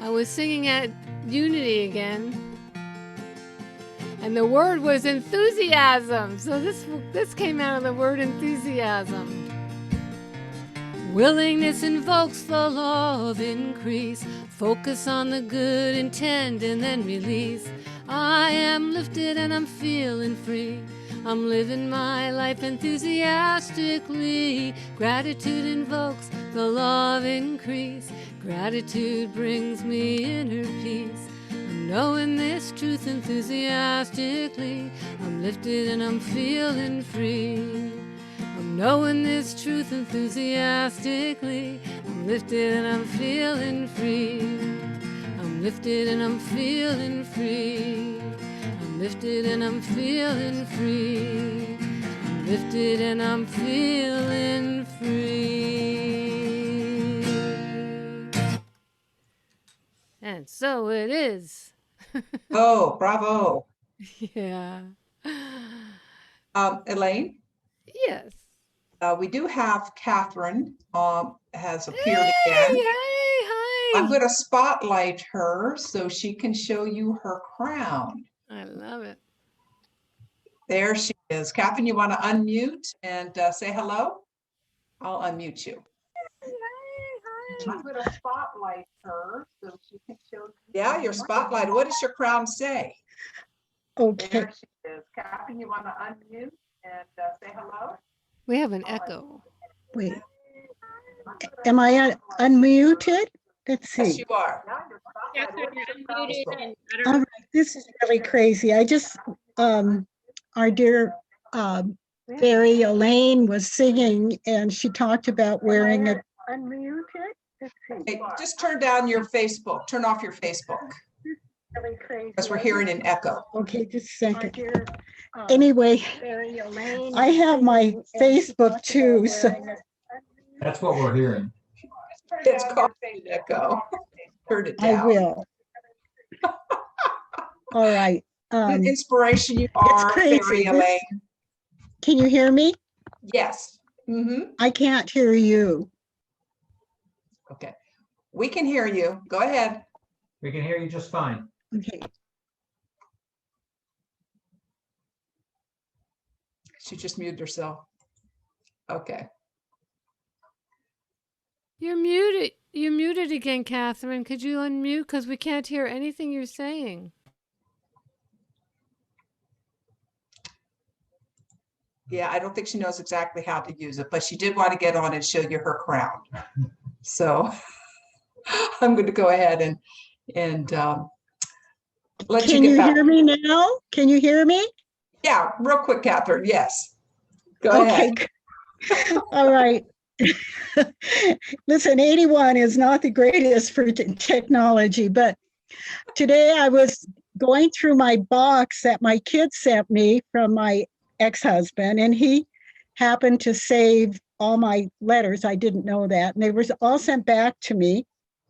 I was singing at Unity again, and the word was enthusiasm. So this came out of the word enthusiasm. Willingness invokes the law of increase. Focus on the good intent and then release. I am lifted and I'm feeling free. I'm living my life enthusiastically. Gratitude invokes the law of increase. Gratitude brings me inner peace. I'm knowing this truth enthusiastically. I'm lifted and I'm feeling free. I'm knowing this truth enthusiastically. I'm lifted and I'm feeling free. I'm lifted and I'm feeling free. I'm lifted and I'm feeling free. I'm lifted and I'm feeling free. And so it is. Oh, bravo. Yeah. Elaine, Yes. we do have Catherine has appeared Hey, again. hi. I'm going to spotlight her so she can show you her crown. I love it. There she is. Catherine, you want to unmute and say hello? I'll unmute you. I'm going to spotlight her so she can show you. Yeah, your spotlight. What does your crown say? Okay. There she is. Catherine, you want to unmute and say hello? We have an echo. Wait. Am I unmuted? Let's Yes, see. you are. Catherine, you're unmuted, and I don't All know. right, this is really crazy. I just, our dear Faerie Elaine was singing, and she talked about wearing a. Unmuted? Hey, just turn down your Facebook. Turn off your Facebook. Because we're hearing an echo. Okay, just a second. Anyway, I have my Facebook too, so. That's what we're hearing. It's called an echo. Turn it down. I will. All right. Good inspiration you are, crazy. Faerie Elaine. Can you hear me? Yes. Mm-hmm. I can't hear you. Okay. We can hear you. Go ahead. We can hear you just fine. Okay. She just muted herself. Okay. You're muted. You're muted again, Catherine. Could you unmute? Because we can't hear anything you're saying. Yeah, I don't think she knows exactly how to use it, but she did want to get on and show you her crown. So I'm going to go ahead and let you Can get you back. hear me now? Can you hear me? Yeah, real quick, Catherine. Yes. Go Okay. ahead. All right. Listen, 81 is not the greatest for technology, but today I was going through my box that my kid sent me from my ex-husband, and he happened to save all my letters. I didn't know that. And they were all sent back to me.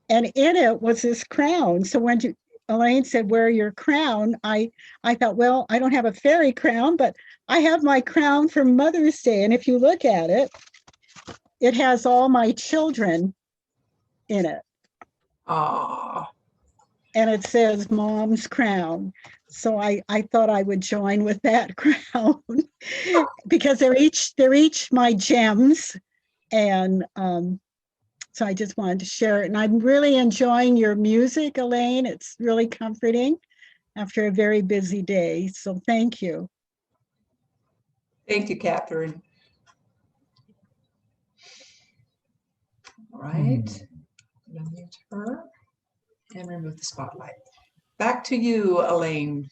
And in it was this crown. So when Elaine said, wear your crown, I thought, well, I don't have a fairy crown, but I have my crown for Mother's Day. And if you look at it, it has all my children in it. Oh, And it says Mom's Crown. So I thought I would join with that crown because they're each my gems. And so I just wanted to share it. And I'm really enjoying your music, Elaine. It's really comforting after a very busy day. So thank you. thank you, Catherine. All right. Unmute her and remove the spotlight. Back to you, Elaine.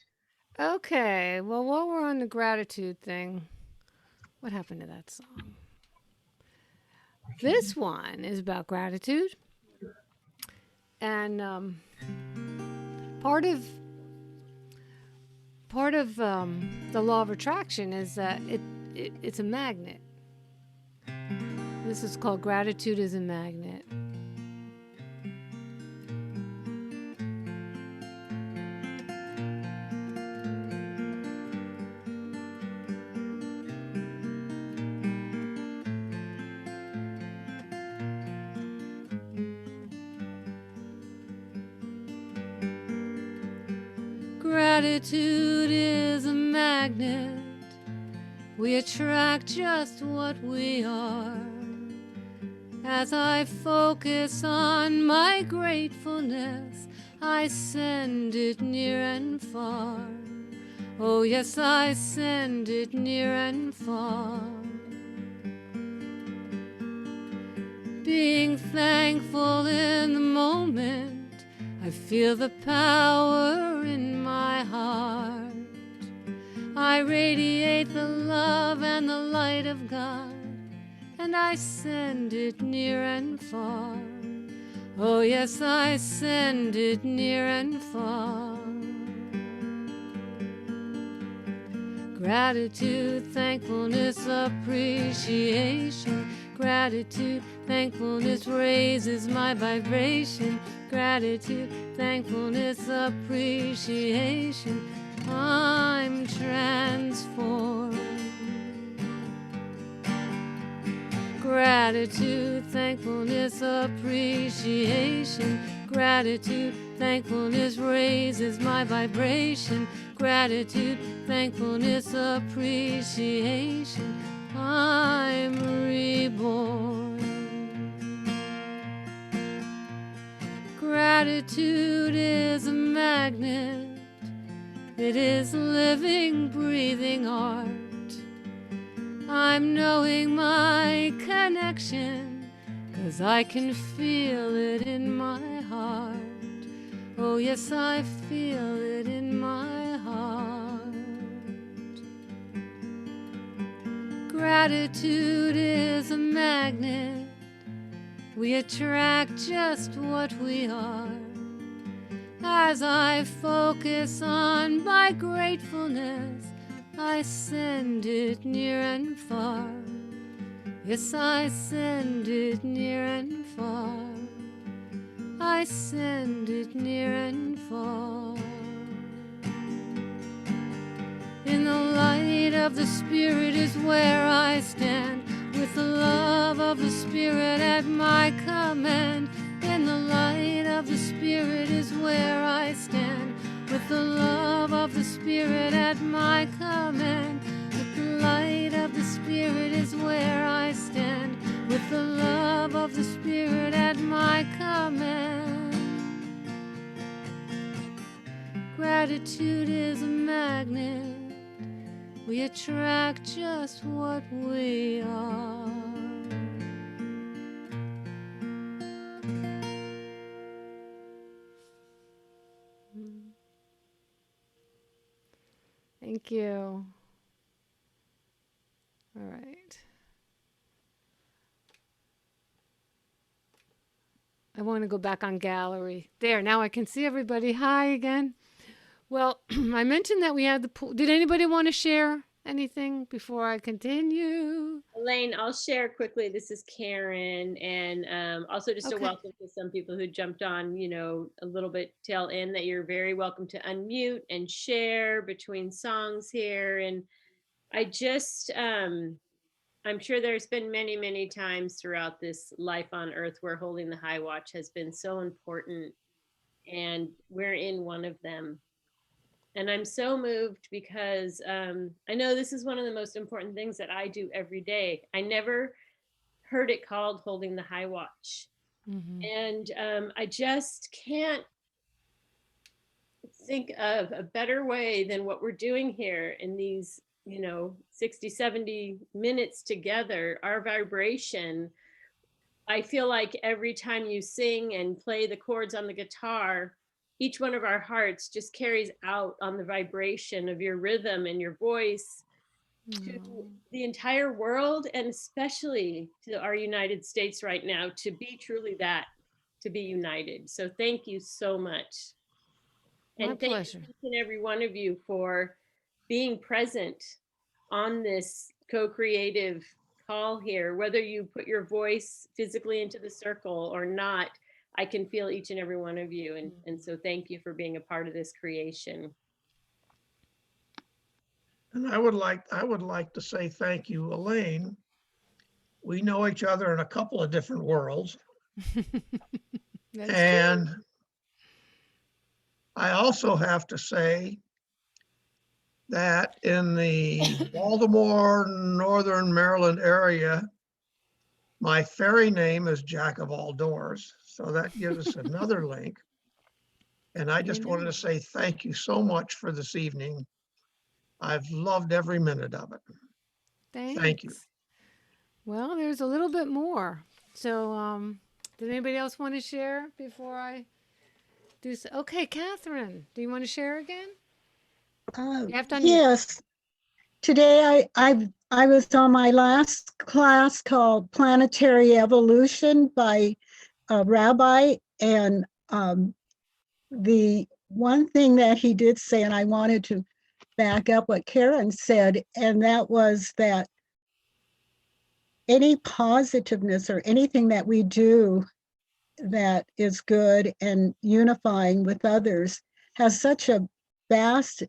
Okay. Well, while we're on the gratitude thing, what happened to that song? This one is about gratitude. And part of the law of attraction is that it's a magnet. This is called gratitude is a magnet. Gratitude is a magnet. We attract just what we are. As I focus on my gratefulness, I send it near and far. Oh yes, I send it near and far. Being thankful in the moment, I feel the power in my heart. I radiate the love and the light of God, and I send it near and far. Oh yes, I send it near and far. Gratitude, thankfulness, appreciation. Gratitude, thankfulness raises my vibration. Gratitude, thankfulness, appreciation. I'm transformed. Gratitude, thankfulness, appreciation. Gratitude, thankfulness raises my vibration. Gratitude, thankfulness, appreciation. I'm reborn. Gratitude is a magnet. It is living, breathing art. I'm knowing my connection, 'cause I can feel it in my heart. Oh yes, I feel it in my heart. Gratitude is a magnet. We attract just what we are. As I focus on my gratefulness, I send it near and far. Yes, I send it near and far. I send it near and far. In the light of the Spirit is where I stand, with the love of the Spirit at my command. In the light of the Spirit is where I stand, with the love of the Spirit at my command. With the light of the Spirit is where I stand, with the love of the Spirit at my command. Gratitude is a magnet. we attract just what we are. Thank you. All right. I want to go back on gallery. There, now I can see everybody. Hi again. Well, I mentioned that we had the pool. Did anybody want to share anything before I continue? Elaine, I'll share quickly. This is Karen, and also just a Okay. welcome to some people who jumped on, a little bit tail end, that you're very welcome to unmute and share between songs here. And I just, I'm sure there's been many, many times throughout this life on earth where holding the high watch has been so important, and we're in one of them. And I'm so moved because I know this is one of the most important things that I do every day. I never heard it called holding the high watch. Mm-hmm. And I just can't think of a better way than what we're doing here in these 60, 70 minutes together. Our vibration, I feel like every time you sing and play the chords on the guitar, each one of our hearts just carries out on the vibration of your rhythm and your voice to the entire world, and especially to our United States right now, to be truly that, to be united. So thank you so much. My And thank pleasure. each and every one of you for being present on this co-creative call here. Whether you put your voice physically into the circle or not, I can feel each and every one of you. And so thank you for being a part of this creation. And I would like to say thank you, Elaine. We know each other in a couple of different worlds. And true. I also have to say that in the Baltimore, Northern Maryland area, my Faerie name is Jack of all doors. So that gives us another link. And I just wanted to say thank you so much for this evening. I've loved every minute of it. Thanks. Thank you. Well, there's a little bit more. So did anybody else want to share before I do so? Okay, Catherine, do you want to share again? Yes. Today I was on my last class called Planetary Evolution by a rabbi, and the one thing that he did say, and I wanted to back up what Karen said, and that was that any positiveness or anything that we do that is good and unifying with others has such a vast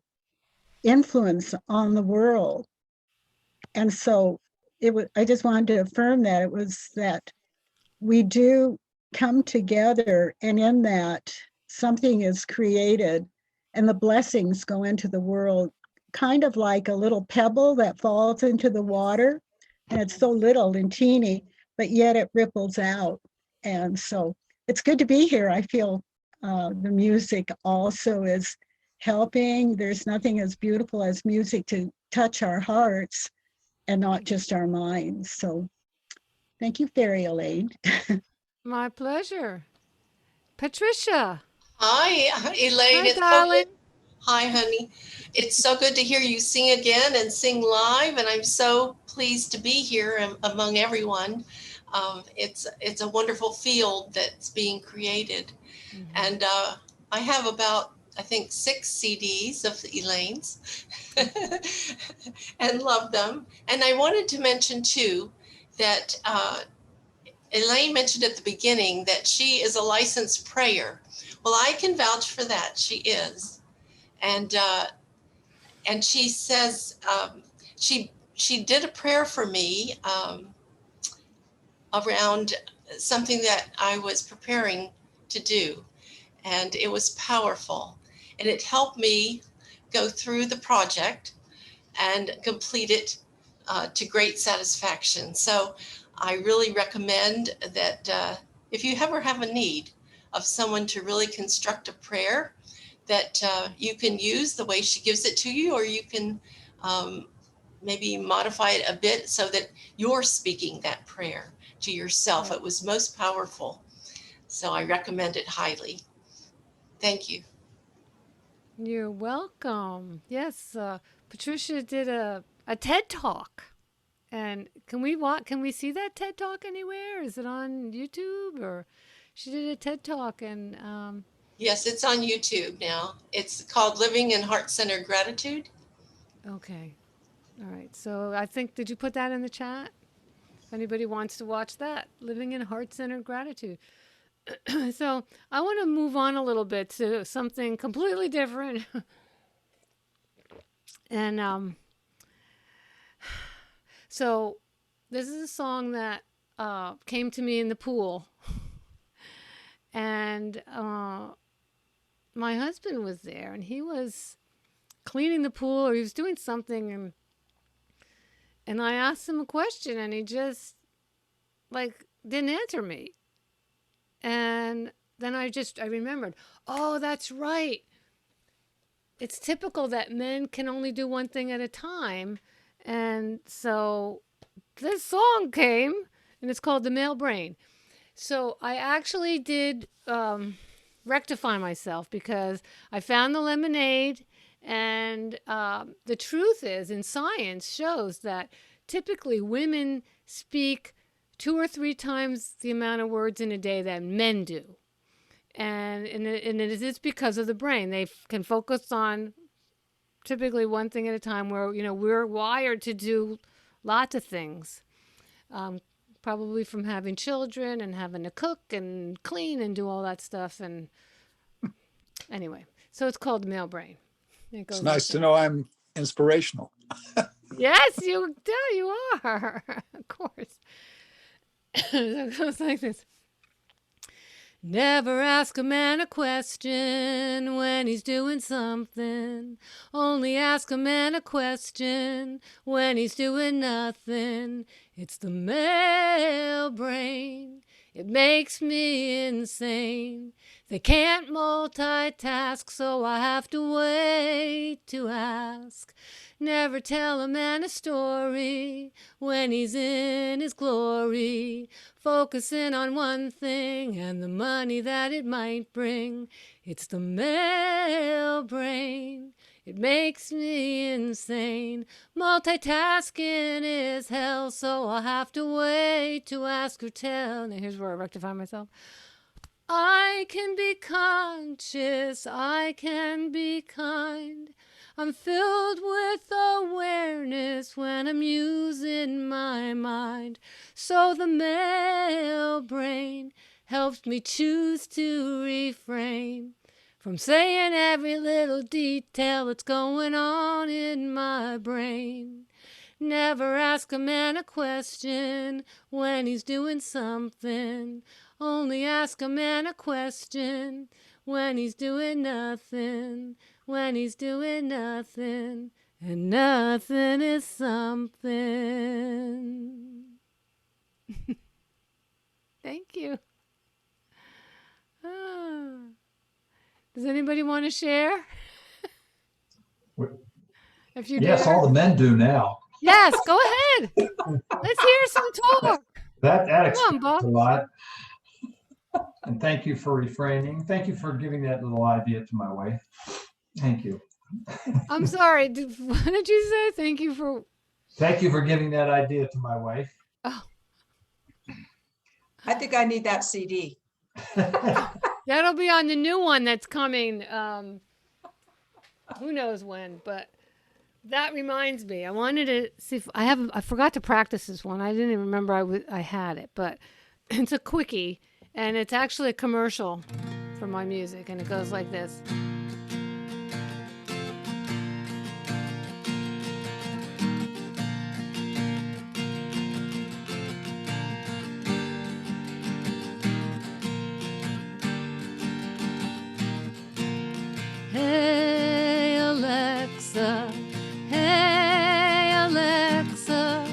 influence on the world. And so I just wanted to affirm that it was that we do come together, and in that something is created and the blessings go into the world, kind of like a little pebble that falls into the water, and it's so little and teeny, but yet it ripples out. And so it's good to be here. I feel the music also is helping. There's nothing as beautiful as music to touch our hearts and not just our minds. So thank you, Faerie Elaine. My pleasure. Patricia. Hi, Elaine. Hi, darling. Hi, honey. It's so good to hear you sing again and sing live, and I'm so pleased to be here among everyone. It's a wonderful field that's being created. Mm-hmm. And I have about, I think, 6 CDs of Elaine's and love them. And I wanted to mention, too, that Elaine mentioned at the beginning that she is a licensed prayer. Well, I can vouch for that. She is. And she says, she did a prayer for me around something that I was preparing to do. And it was powerful. And it helped me go through the project and complete it to great satisfaction. So I really recommend that if you ever have a need of someone to really construct a prayer that you can use the way she gives it to you, or you can maybe modify it a bit so that you're speaking that prayer to yourself. Right. It was most powerful. So I recommend it highly. Thank you. You're welcome. Yes, Patricia did a TED Talk. And can we see that TED Talk anywhere? Is it on YouTube? Or she did a TED Talk and Yes, it's on YouTube now. It's called Living in Heart-Centered Gratitude. okay. All right. So I think, did you put that in the chat? If anybody wants to watch that, Living in Heart-Centered Gratitude. So I want to move on a little bit to something completely different. And so this is a song that came to me in the pool. And my husband was there, and he was cleaning the pool, or he was doing something, and I asked him a question, and he just like didn't answer me. And then I remembered, oh, that's right. It's typical that men can only do one thing at a time. And so this song came, and it's called The Male Brain. So I actually did rectify myself, because I found the lemonade, and the truth is, in science shows that typically women speak 2 or 3 times the amount of words in a day that men do. And it is because of the brain. They can focus on typically one thing at a time, where, we're wired to do lots of things. Probably from having children and having to cook and clean and do all that stuff. And anyway, so it's called the male brain. It's nice to know I'm inspirational. Yes, you are. Of course. So it goes like this. Never ask a man a question when he's doing something. Only ask a man a question when he's doing nothing. It's the male brain. It makes me insane. They can't multitask, so I have to wait to ask. Never tell a man a story when he's in his glory, focusing on one thing and the money that it might bring. It's the male brain. It makes me insane. Multitasking is hell, so I'll have to wait to ask or tell. Now here's where I rectify myself. I can be conscious, I can be kind. I'm filled with awareness when I'm using my mind. So the male brain helps me choose to refrain from saying every little detail that's going on in my brain. Never ask a man a question when he's doing something. Only ask a man a question when he's doing nothing. When he's doing nothing, and nothing is something. Thank you. Does anybody want to share? If you Yes, dare. all the men do now. Yes, go ahead. Let's hear some talk. That Come on, explains Bob. a lot. And thank you for refraining. Thank you for giving that little idea to my wife. Thank you. I'm sorry. What did you say? Thank you for giving that idea to my wife. Oh. I think I need that CD. That'll be on the new one that's coming. Who knows when, but that reminds me. I wanted to see if I forgot to practice this one. I didn't even remember I had it, but it's a quickie, and it's actually a commercial for my music, and it goes like this. Hey Alexa, hey Alexa,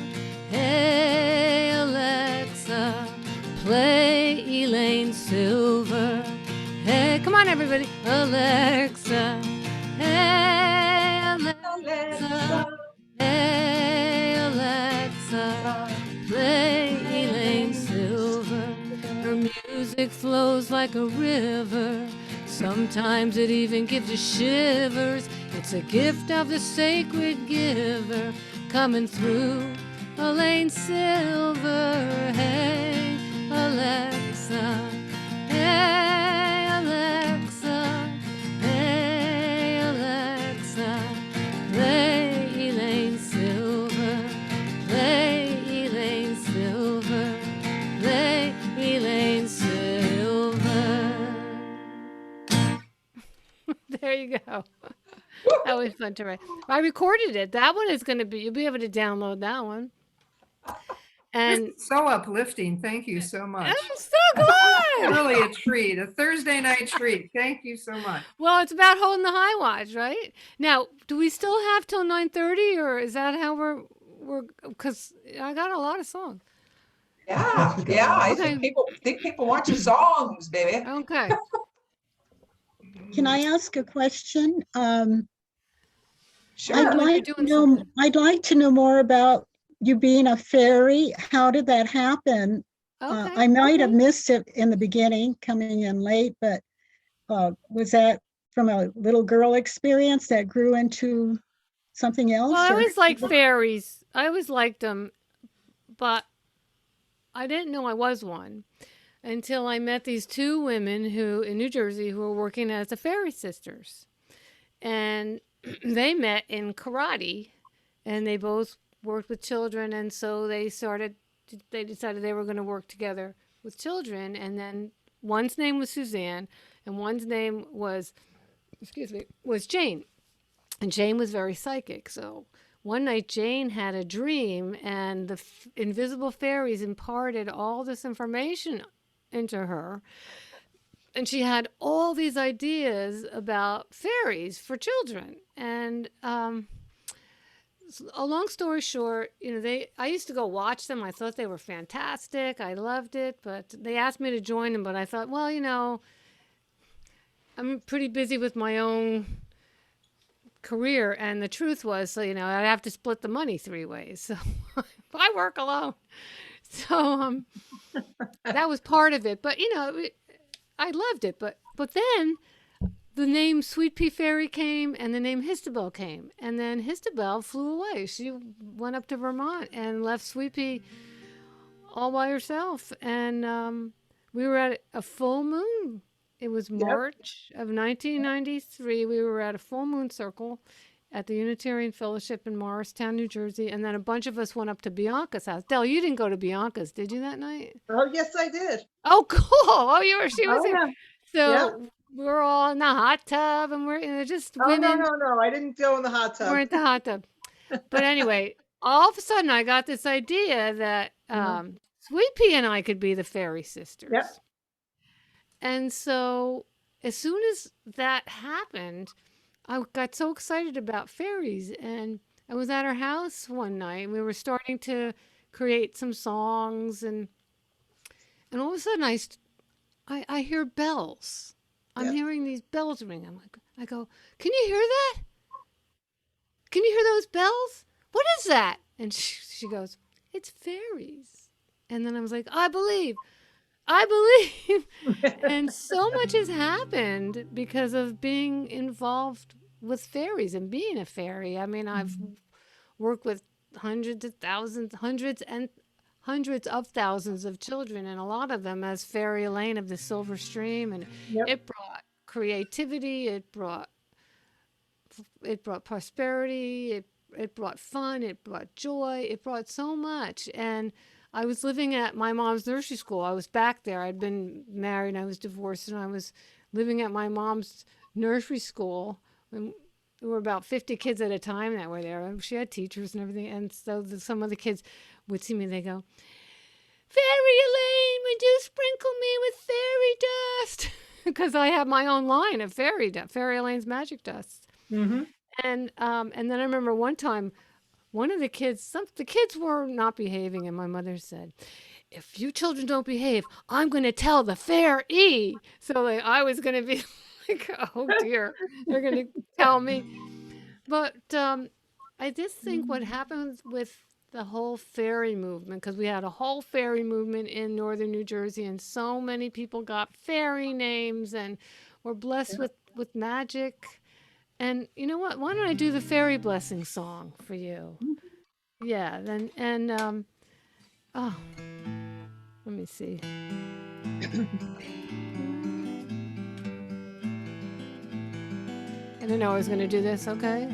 hey Alexa, play Elaine Silver. Hey, come on everybody. Alexa, hey Alexa, hey Alexa, play Elaine Silver. Her music flows like a river. Sometimes it even gives you shivers. It's a gift of the sacred giver coming through. Elaine Silver, hey Alexa, hey Alexa, hey Alexa, play Elaine Silver, play Elaine Silver, play Elaine Silver. There you go. That was fun to write. I recorded it. That one is going to be, you'll be able to download that one. This And is so uplifting. Thank you so much. I'm so glad. Really a treat, a Thursday night treat. Thank you so much. Well, it's about holding the high watch, right? Now, do we still have till 9:30, or is that how we're? Because I got a lot of songs. Yeah, I think people want your songs, baby. Okay. Can I ask a question? Sure. I'd like to know more about you being a fairy. How did that happen? Okay. I might have missed it in the beginning, coming in late, but was that from a little girl experience that grew into something else? Well, I or- always liked fairies. I always liked them, but I didn't know I was one until I met these two women who in New Jersey who were working as the Fairy Sisters. And they met in karate, and they both worked with children, and so they decided they were going to work together with children. And then one's name was Suzanne, and one's name was Jane. And Jane was very psychic. So one night Jane had a dream, and the invisible fairies imparted all this information into her. And she had all these ideas about fairies for children. And a long story short, I used to go watch them. I thought they were fantastic. I loved it. But they asked me to join them. But I thought, well, I'm pretty busy with my own career. And the truth was, I'd have to split the money 3 ways. So I work alone. So that was part of it. But, I loved it. But then the name Sweet Pea Fairy came, and the name Histabel came. And then Histabel flew away. She went up to Vermont and left Sweet Pea all by herself. And we were at a full moon. It was March of 1993. We were at a full moon circle at the Unitarian Fellowship in Morristown, New Jersey. And then a bunch of us went up to Bianca's house. Del, you didn't go to Bianca's, did you, that night? Oh, yes, I did. Oh, cool. Oh, she was there. Yeah. So we're all in the hot tub, and we're just women. No, I didn't go in the hot tub. We're in the hot tub. But anyway, all of a sudden I got this idea that Sweet Pea and I could be the Fairy Sisters. Yep. And so as soon as that happened, I got so excited about fairies. And I was at her house one night, and we were starting to create some songs. And all of a sudden I hear bells. I'm hearing these bells ring. I go, can you hear that? Can you hear those bells? What is that? And she goes, it's fairies. And then I was like, I believe. And so much has happened because of being involved with fairies and being a fairy. I mean, I've worked with hundreds of thousands of children, and a lot of them as Fairy Elaine of the Silver Stream. And it brought creativity, it brought prosperity, it brought fun, it brought joy, it brought so much. And I was living at my mom's nursery school. I was back there. I'd been married, and I was divorced, and I was living at my mom's nursery school. And there were about 50 kids at a time that were there. She had teachers and everything. And so some of the kids would see me, they go, Fairy Elaine, would you sprinkle me with fairy dust? Because I have my own line of Fairy Elaine's Magic Dust. Mm-hmm. And then I remember one time, one of the kids, the kids were not behaving, and my mother said, if you children don't behave, I'm going to tell the Faerie. So I was going to be like, oh dear, they're going to tell me. But I just think what happens with the whole fairy movement, because we had a whole fairy movement in northern New Jersey, and so many people got fairy names and were blessed with magic. And you know what? Why don't I do the fairy blessing song for you? Yeah, then oh, let me see. I didn't know I was going to do this. Okay.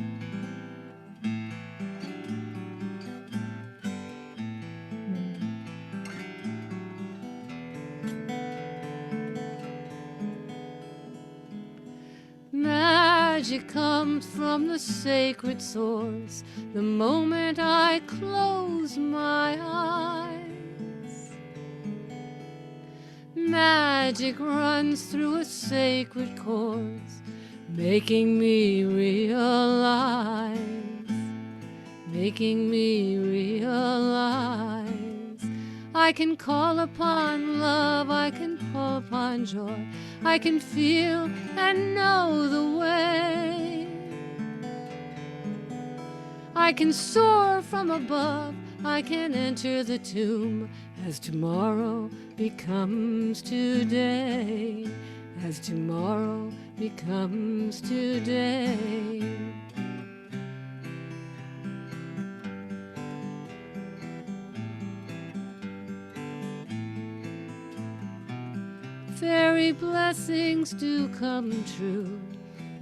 Magic comes from the sacred source the moment I close my eyes. Magic runs through a sacred course, making me realize, making me realize. I can call upon love, I can call upon joy, I can feel and know the way. I can soar from above, I can enter the tomb as tomorrow becomes today, as tomorrow becomes today. Fairy blessings do come true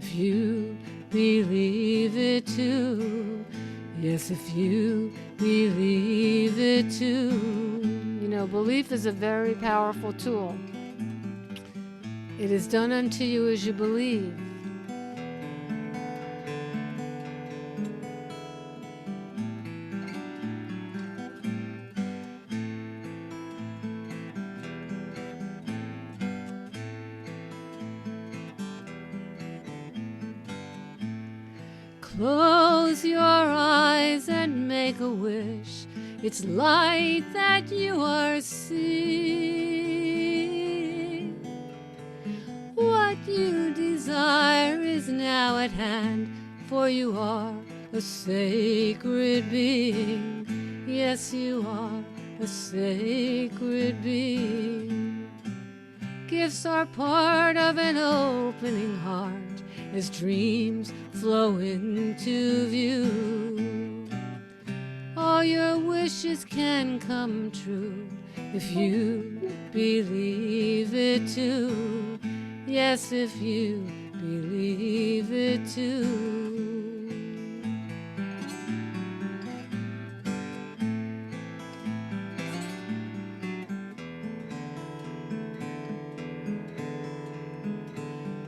if you believe it too. Yes, if you believe it too. You know, belief is a very powerful tool. It is done unto you as you believe. Close your eyes and make a wish. It's light that you are seeing. What you desire is now at hand, for you are a sacred being. Yes, you are a sacred being. Gifts are part of an opening heart as dreams flow into view. All your wishes can come true if you believe it too. Yes, if you believe it too.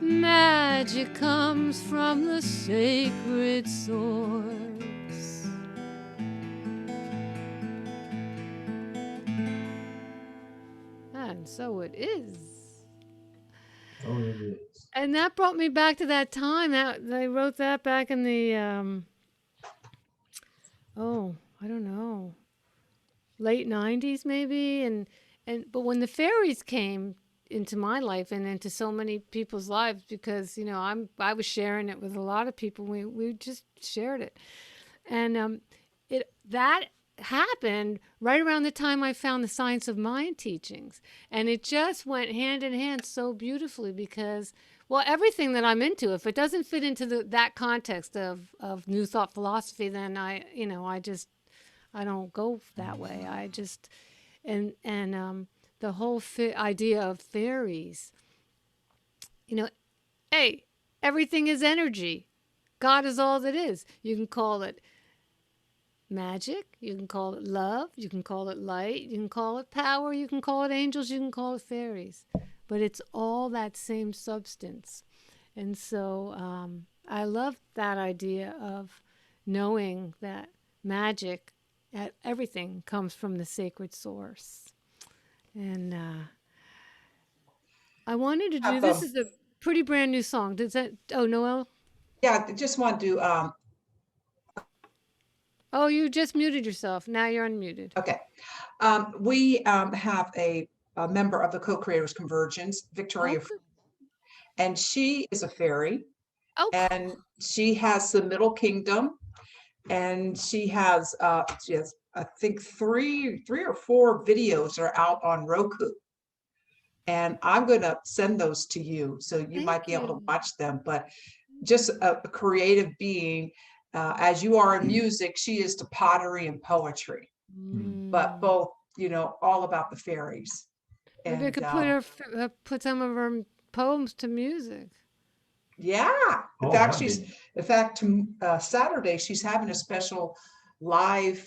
Magic comes from the sacred source. And so it is. Oh, it is. And that brought me back to that time that they wrote that back in the I don't know, late 90s maybe, and but when the fairies came into my life and into so many people's lives, because you know I was sharing it with a lot of people, we just shared it, and that happened right around the time I found the Science of Mind teachings, and it just went hand in hand so beautifully, because well, everything that I'm into, if it doesn't fit into that context of New Thought philosophy, then I don't go that way. I just and the whole idea of fairies, you know, hey, everything is energy. God is all that is. You can call it magic, you can call it love, you can call it light, you can call it power, you can call it angels, you can call it fairies, but it's all that same substance. And so I love that idea of knowing that magic, everything comes from the sacred source. And I wanted to do, this is a pretty brand new song. Does that, oh, Noelle? Yeah, I just want to Oh, you just muted yourself. Now you're unmuted. okay. We have a member of the Co-Creators Convergence, Victoria, and she is a fairy. Oh, and she has the Middle Kingdom, and she has I think three or four videos are out on Roku. And I'm going to send those to you, so you might be able to watch them. But just a creative being, as you are in music, she is to pottery and poetry, but both, you know, all about the fairies. Maybe I And could put some of her poems to music. yeah, in Oh, fact, that'd Saturday she's having a special live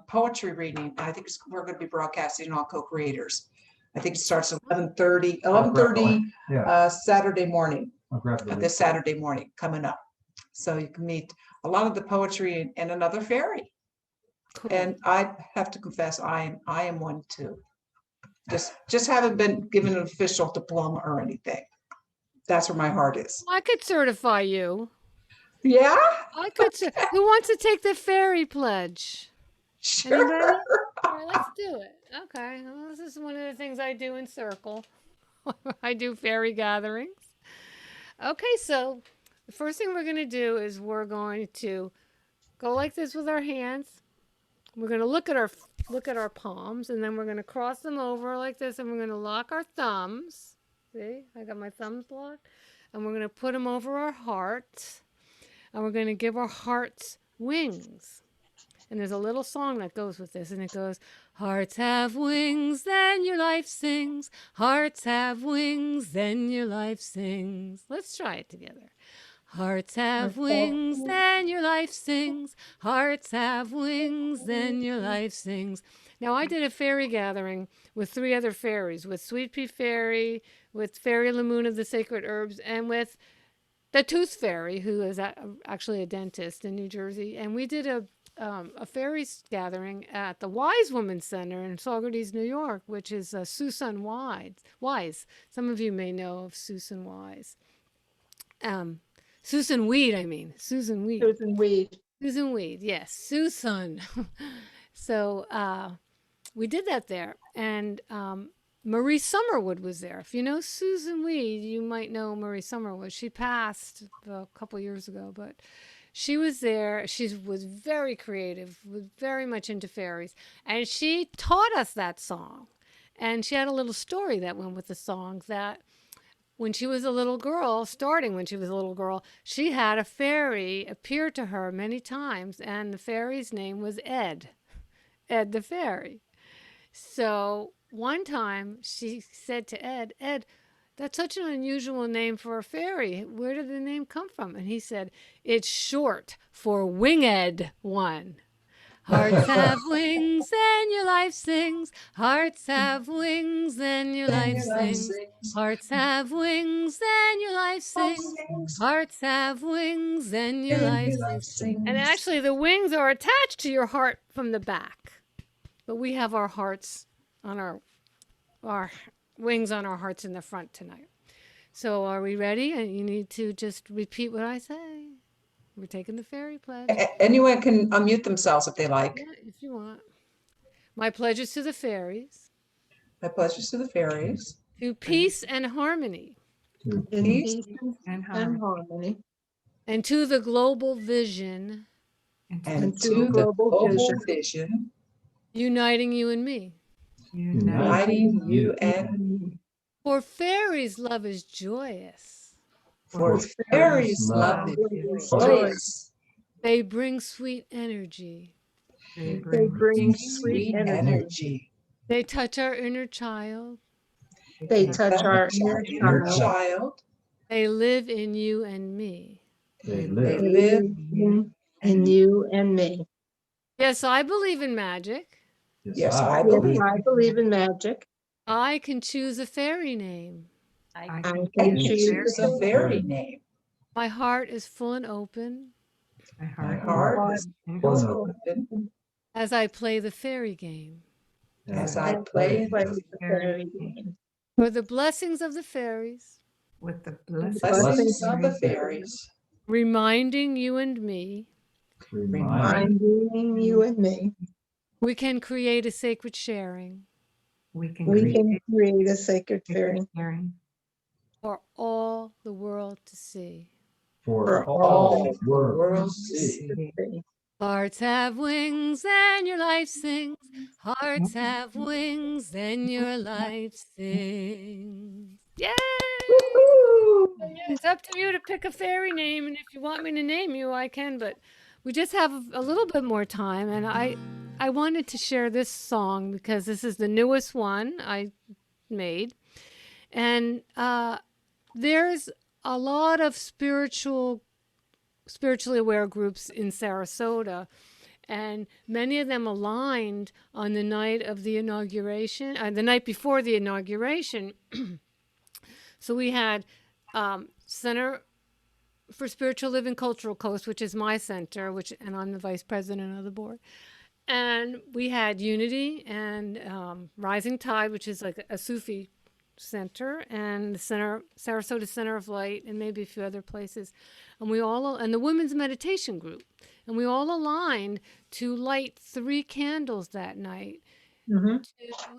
poetry reading. I think we're going to be broadcasting on Co-Creators. I think it starts at 11:30 Yeah. Saturday morning, I'll grab the link. this Saturday morning coming up. So you can meet a lot of the poetry and another fairy. Cool. And I have to confess, I am one too. Just haven't been given an official diploma or anything. That's where my heart is. I could certify you. Yeah, I could. Who wants to take the fairy pledge? sure. Anybody? All right, let's do it. Okay, well, this is one of the things I do in Circle. I do fairy gatherings. Okay, so the first thing we're going to do is we're going to go like this with our hands. We're going to look at our palms, and then we're going to cross them over like this, and we're going to lock our thumbs. See, I got my thumbs locked, and we're going to put them over our hearts, and we're going to give our hearts wings. And there's a little song that goes with this, and it goes, hearts have wings, then your life sings. Hearts have wings, then your life sings. Let's try it together. Hearts have wings, then your life sings. Hearts have wings, then your life sings. Now, I did a fairy gathering with 3 other fairies, with Sweet Pea Fairy, with Fairy Lamoon of the Sacred Herbs, and with the Tooth Fairy, who is actually a dentist in New Jersey. And we did a fairies gathering at the Wise Woman Center in Saugerties, New York, which is Susan Wise. Some of you may know of Susan Wise. Susan Weed, I mean. Susan Weed. Susan Weed. Susan Weed, yes. Susan. So we did that there. And Marie Summerwood was there. If you know Susan Weed, you might know Marie Summerwood. She passed a couple years ago, but she was there. She was very creative, was very much into fairies. And she taught us that song. And she had a little story that went with the song that when she was a little girl, she had a fairy appear to her many times. And the fairy's name was Ed the fairy. So one time she said to Ed, that's such an unusual name for a fairy. Where did the name come from? And he said, it's short for Winged One. Hearts have wings, then your life sings. Hearts have wings, then your life sings. Hearts have wings, then your life sings. Hearts have wings, then your life sings. And actually, the wings are attached to your heart from the back. But we have our hearts on our wings on our hearts in the front tonight. So are we ready? And you need to just repeat what I say. We're taking the fairy pledge. Anyone can unmute themselves if they like. Yeah, if you want. My pledge is to the fairies. My pledge is to the fairies. To peace and harmony. To Peace And And harmony. And to the global vision. and to the global vision, Uniting you and me. uniting you and me. For fairies' love is joyous. For fairies' love is joyous. They bring sweet energy. They bring sweet energy. They touch our inner child. They touch our inner Child. They live in you and me. They They live. live in you and me. Yes, I believe in magic. Yes, I Yes, believe. I believe in magic. I can choose a fairy name. I And can choose choose a fairy name. My heart is full and open My heart is full and open as I play the fairy game. as I play the fairy game. For the blessings of the fairies, With the blessings of the fairies, reminding you and me, Reminding you and me, we can create a sacred sharing we can we can create a sacred fairy for all the world to see. For all the world to to see. see. Hearts have wings and your life sings. Hearts have wings and your life sings. Yay! It's up to you to pick a fairy name, and if you want me to name you, I can, but we just have a little bit more time, and I wanted to share this song because this is the newest one I made. And there's a lot of spiritually aware groups in Sarasota, and many of them aligned on the night of the inauguration, the night before the inauguration. So we had Center for Spiritual Living Cultural Coast, which is my center, and I'm the vice president of the board. And we had Unity and Rising Tide, which is like a Sufi center, and the Sarasota Center of Light, and maybe a few other places. And and the Women's Meditation Group. And we all aligned to light 3 candles that night to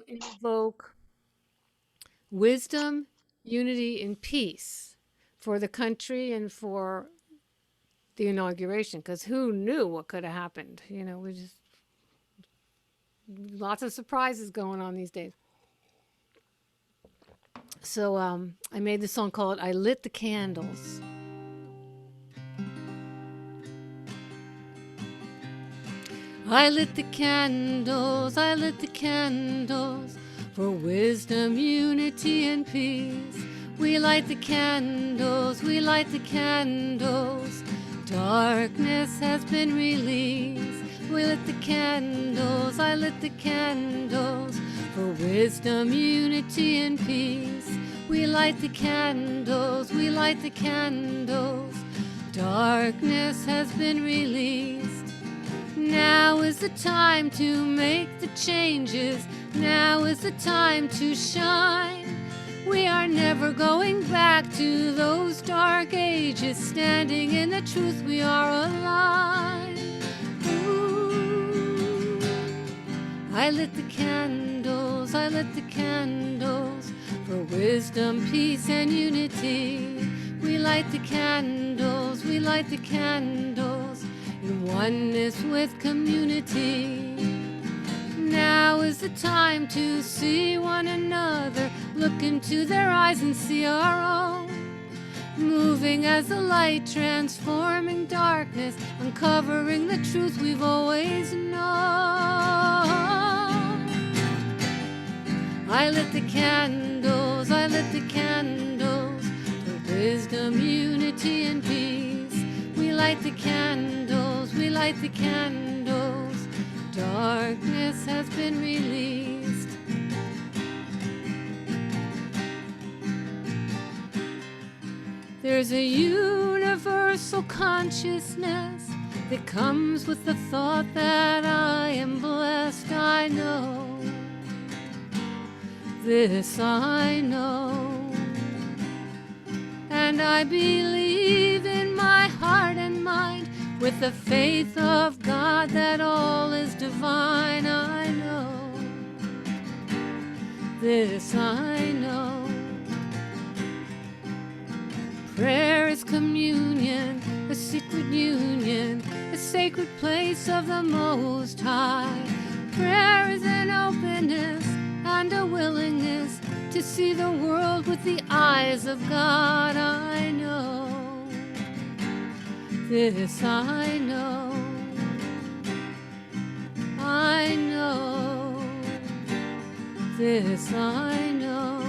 invoke wisdom, unity, and peace for the country and for the inauguration, because who knew what could have happened? Lots of surprises going on these days. So I made this song called I Lit the Candles. I lit the candles, I lit the candles for wisdom, unity, and peace. We light the candles, we light the candles. Darkness has been released. We lit the candles, I lit the candles for wisdom, unity, and peace. We light the candles, we light the candles. Darkness has been released. Now is the time to make the changes. Now is the time to shine. We are never going back to those dark ages. Standing in the truth, we are alive. Ooh. I lit the candles, I lit the candles for wisdom, peace, and unity. We light the candles, we light the candles in oneness with community. Now is the time to see one another, look into their eyes and see our own. Moving as the light, transforming darkness, uncovering the truth we've always known. I lit the candles, I lit the candles for wisdom, unity, and peace. We light the candles, we light the candles. Darkness has been released. There's a universal consciousness that comes with the thought that I am blessed. I know, this I know, and I believe in my heart and mind with the faith of God that all is divine. I know, this I know. Prayer is communion, a secret union, a sacred place of the Most High. Prayer is an openness and a willingness to see the world with the eyes of God. I know, this I know, I know, this I know,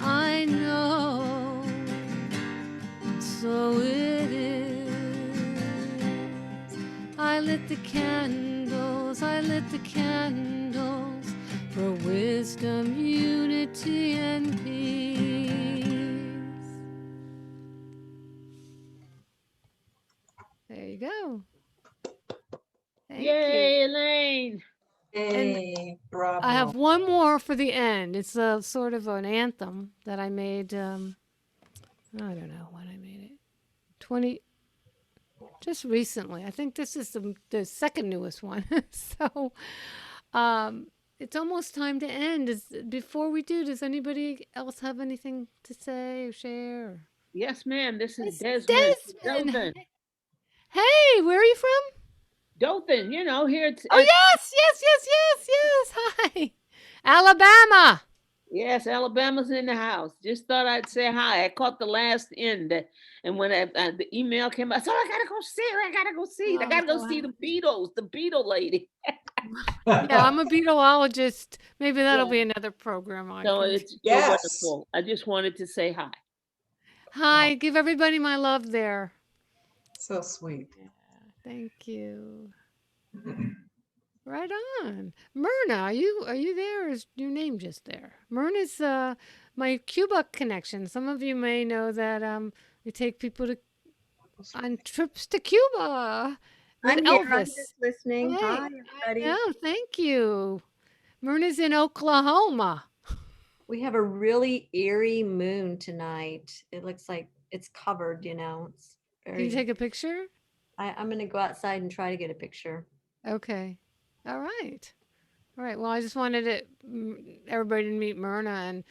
I know, so it is. I lit the candles, I lit the candles for wisdom, unity, and peace. There you go. Thank Yay, you. Elaine. Hey, bravo. I have one more for the end. It's a sort of an anthem that I made. I don't know when I made it. Just recently. I think this is the second newest one. So it's almost time to end. Before we do, does anybody else have anything to say or share? Yes, ma'am. This is It's Desmond. Desmond. Delvin. Hey, where are you from? Dothan, you know, here it's, Oh, yes. Hi. Alabama. yes, Alabama's in the house. Just thought I'd say hi. I caught the last end, and when the email came, I said, I gotta go see her. I gotta go see. I gotta go see the Beatles, the Beatle lady. Yeah, I'm a beetleologist. Maybe that'll be another program. So it's Yes. wonderful. I just wanted to say hi. Hi, give everybody my love there. So sweet. Thank you. Right on. Myrna, are you there, or is your name just there? Myrna's my Cuba connection. Some of you may know that we take people on trips to Cuba with I'm here. Elvis. I'm just listening. Hey, Hi, everybody. No, thank you. Myrna's in Oklahoma. We have a really eerie moon tonight. It looks like it's covered, you know. It's Can you take a picture? I'm going to go outside and try to get a picture. Okay. All right. All right. Well, I just wanted everybody to meet Myrna, and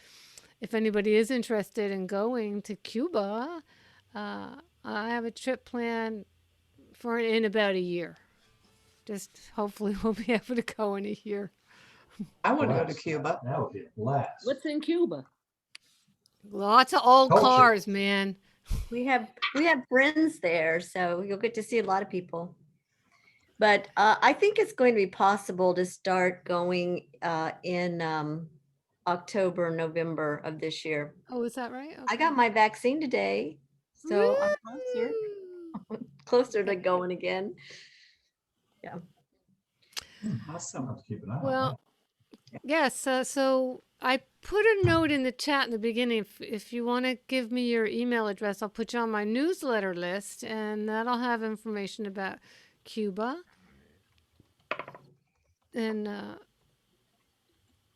if anybody is interested in going to Cuba, I have a trip planned for in about a year. Just hopefully we'll be able to go in a year. I want to go to Cuba. That would be a blast. What's in Cuba? Lots of old Culture. cars, man. We have friends there, so you'll get to see a lot of people. But I think it's going to be possible to start going in October, November of this year. Oh, is that right? Okay. I got my vaccine today, so I'm closer to going again. Yeah. Awesome. Let's keep an eye on Well, yes. So I put a note in the chat in the beginning. If you want to give me your email address, I'll put you on my newsletter list, and that'll have information about Cuba. And I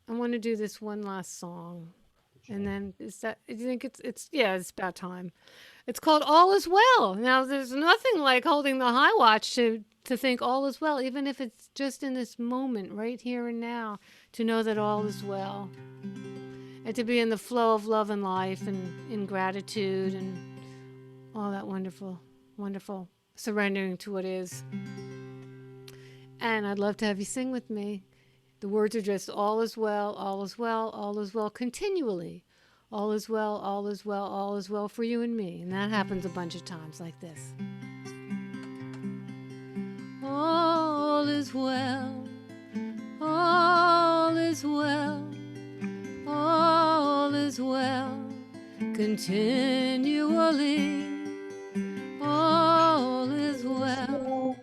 want to do this one last song, and then do you think it's about time. It's called All Is Well. Now, there's nothing like holding the high watch to think all is well, even if it's just in this moment, right here and now, to know that all is well, and to be in the flow of love and life, and in gratitude, and all that wonderful, wonderful surrendering to what is. And I'd love to have you sing with me. The words are just all is well, all is well, all is well, continually. All is well, all is well, all is well for you and me. And that happens a bunch of times like this. All is well, all is well, all is well, continually. All is well,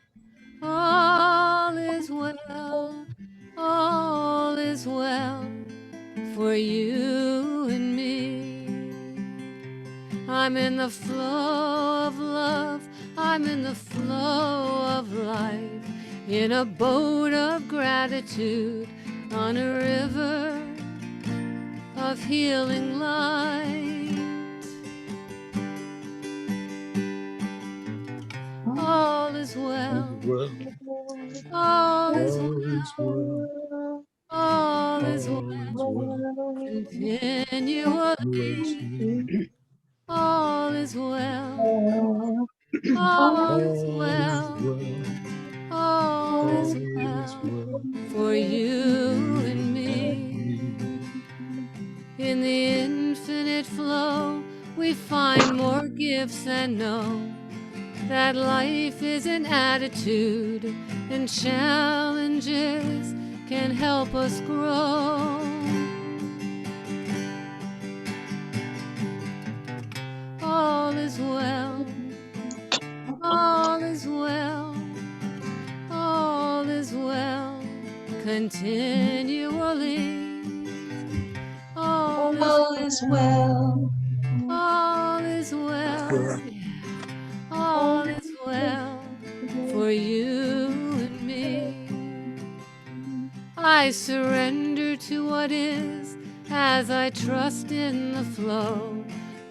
all is well, all is well for you and me. I'm in the flow of love, I'm in the flow of life, in a boat of gratitude, on a river of healing light. All is well, all is well, all is well, continually. All is well, all is well, all is well for you and me. In the infinite flow, we find more gifts and know that life is an attitude, and challenges can help us grow. All is well, all is well, all is well, continually. All is well, all is well, all is well for you and me. I surrender to what is as I trust in the flow.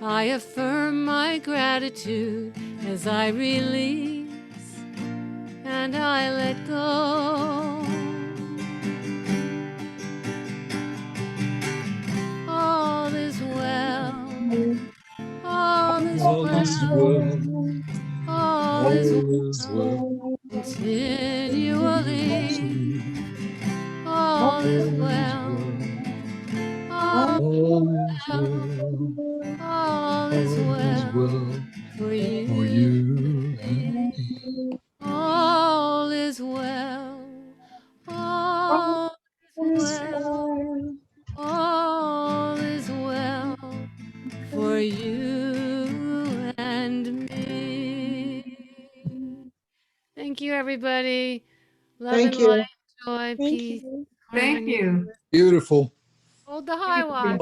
I affirm my gratitude as I release and I let go. All is well, all is well, all is well. Continually, all is well. All is well. All is well for you. and me. All is well. All is well. All is well for you and me. Thank you, everybody. Love Thank and you. light, joy, peace. Thank harmony. you. Beautiful. Hold the high watch.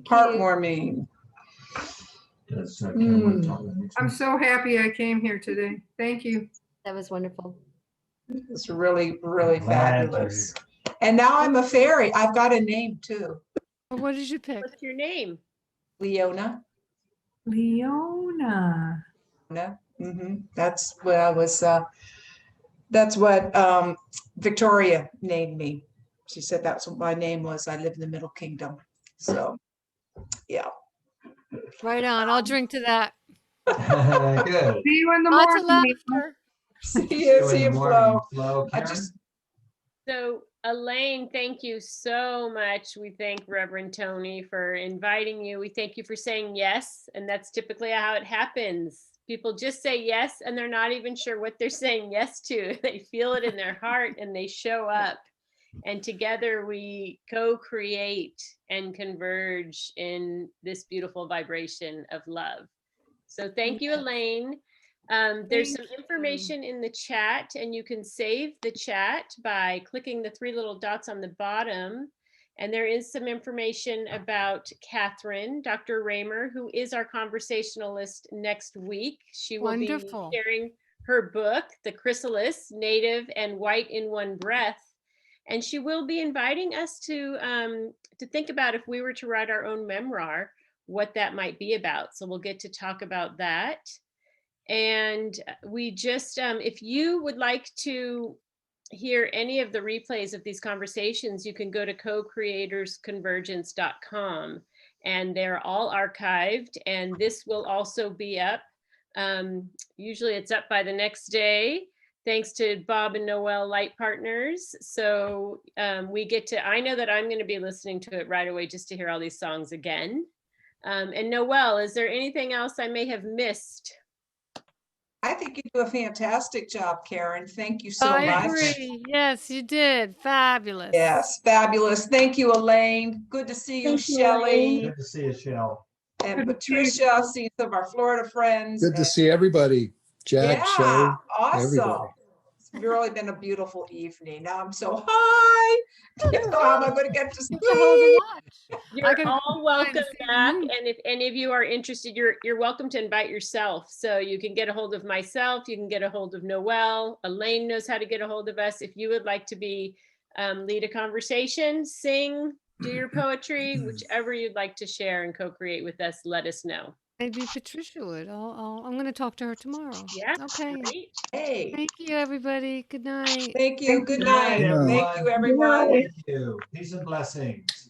Heartwarming. Does Karen want to talk about next I'm one? so happy I came here today. Thank you. That was wonderful. It's really, really Glad you're fabulous. And now I'm a fairy. I've got a name too. What did you pick? What's your name? Leona. Leona. That's what I was, that's what Victoria named me. She said that's what my name was. I live in the Middle Kingdom. So, yeah. Right on. I'll drink to that. Good. See you in the Lots of morning. laughter. See See you, in see the you, morning, Flo. Flo. I Karen? just, So Elaine, thank you so much. We thank Reverend Tony for inviting you. We thank you for saying yes. And that's typically how it happens. People just say yes, and they're not even sure what they're saying yes to. They feel it in their heart and they show up. And together we co-create and converge in this beautiful vibration of love. So thank you, Elaine. There's some information in the chat, and you can save the chat by clicking the three little dots on the bottom. And there is some information about Catherine, Dr. Raymer, who is our conversationalist next week. She will Wonderful. be sharing her book, The Chrysalis, Native and White in One Breath. And she will be inviting us to think about, if we were to write our own memoir, what that might be about. So we'll get to talk about that. And we just, if you would like to hear any of the replays of these conversations, you can go to co-creatorsconvergence.com, and they're all archived, and this will also be up. Usually it's up by the next day, thanks to Bob and Noel Light Partners. So we get to, I know that I'm going to be listening to it right away just to hear all these songs again. And Noel, is there anything else I may have missed? I think you do a fantastic job, Karen. Thank you so I much. agree. Yes, you did. Fabulous. Yes, fabulous. Thank you, Elaine. Good to see you, Thank you, Shelley. Good to see you, Shell. And Good to see you. Patricia, see some of our Florida friends. Good to and- see everybody. Jack, Yeah, Shelley, awesome. everybody. It's really been a beautiful evening. Now I'm so high. How am I going to get to sleep? To hold the watch. I You're could all find welcome the same back, moon. and if any of you are interested, you're welcome to invite yourself. So you can get a hold of myself, you can get a hold of Noel. Elaine knows how to get a hold of us. If you would like to be lead a conversation, sing, do your poetry, whichever you'd like to share and co-create with us, let us know. Maybe Patricia would. I'm going to talk to her tomorrow. Yeah. Okay. Great. Hey, Thank you, everybody. Good night. thank you. Good night. everyone. Thank you, everyone. Thank you. Peace and blessings.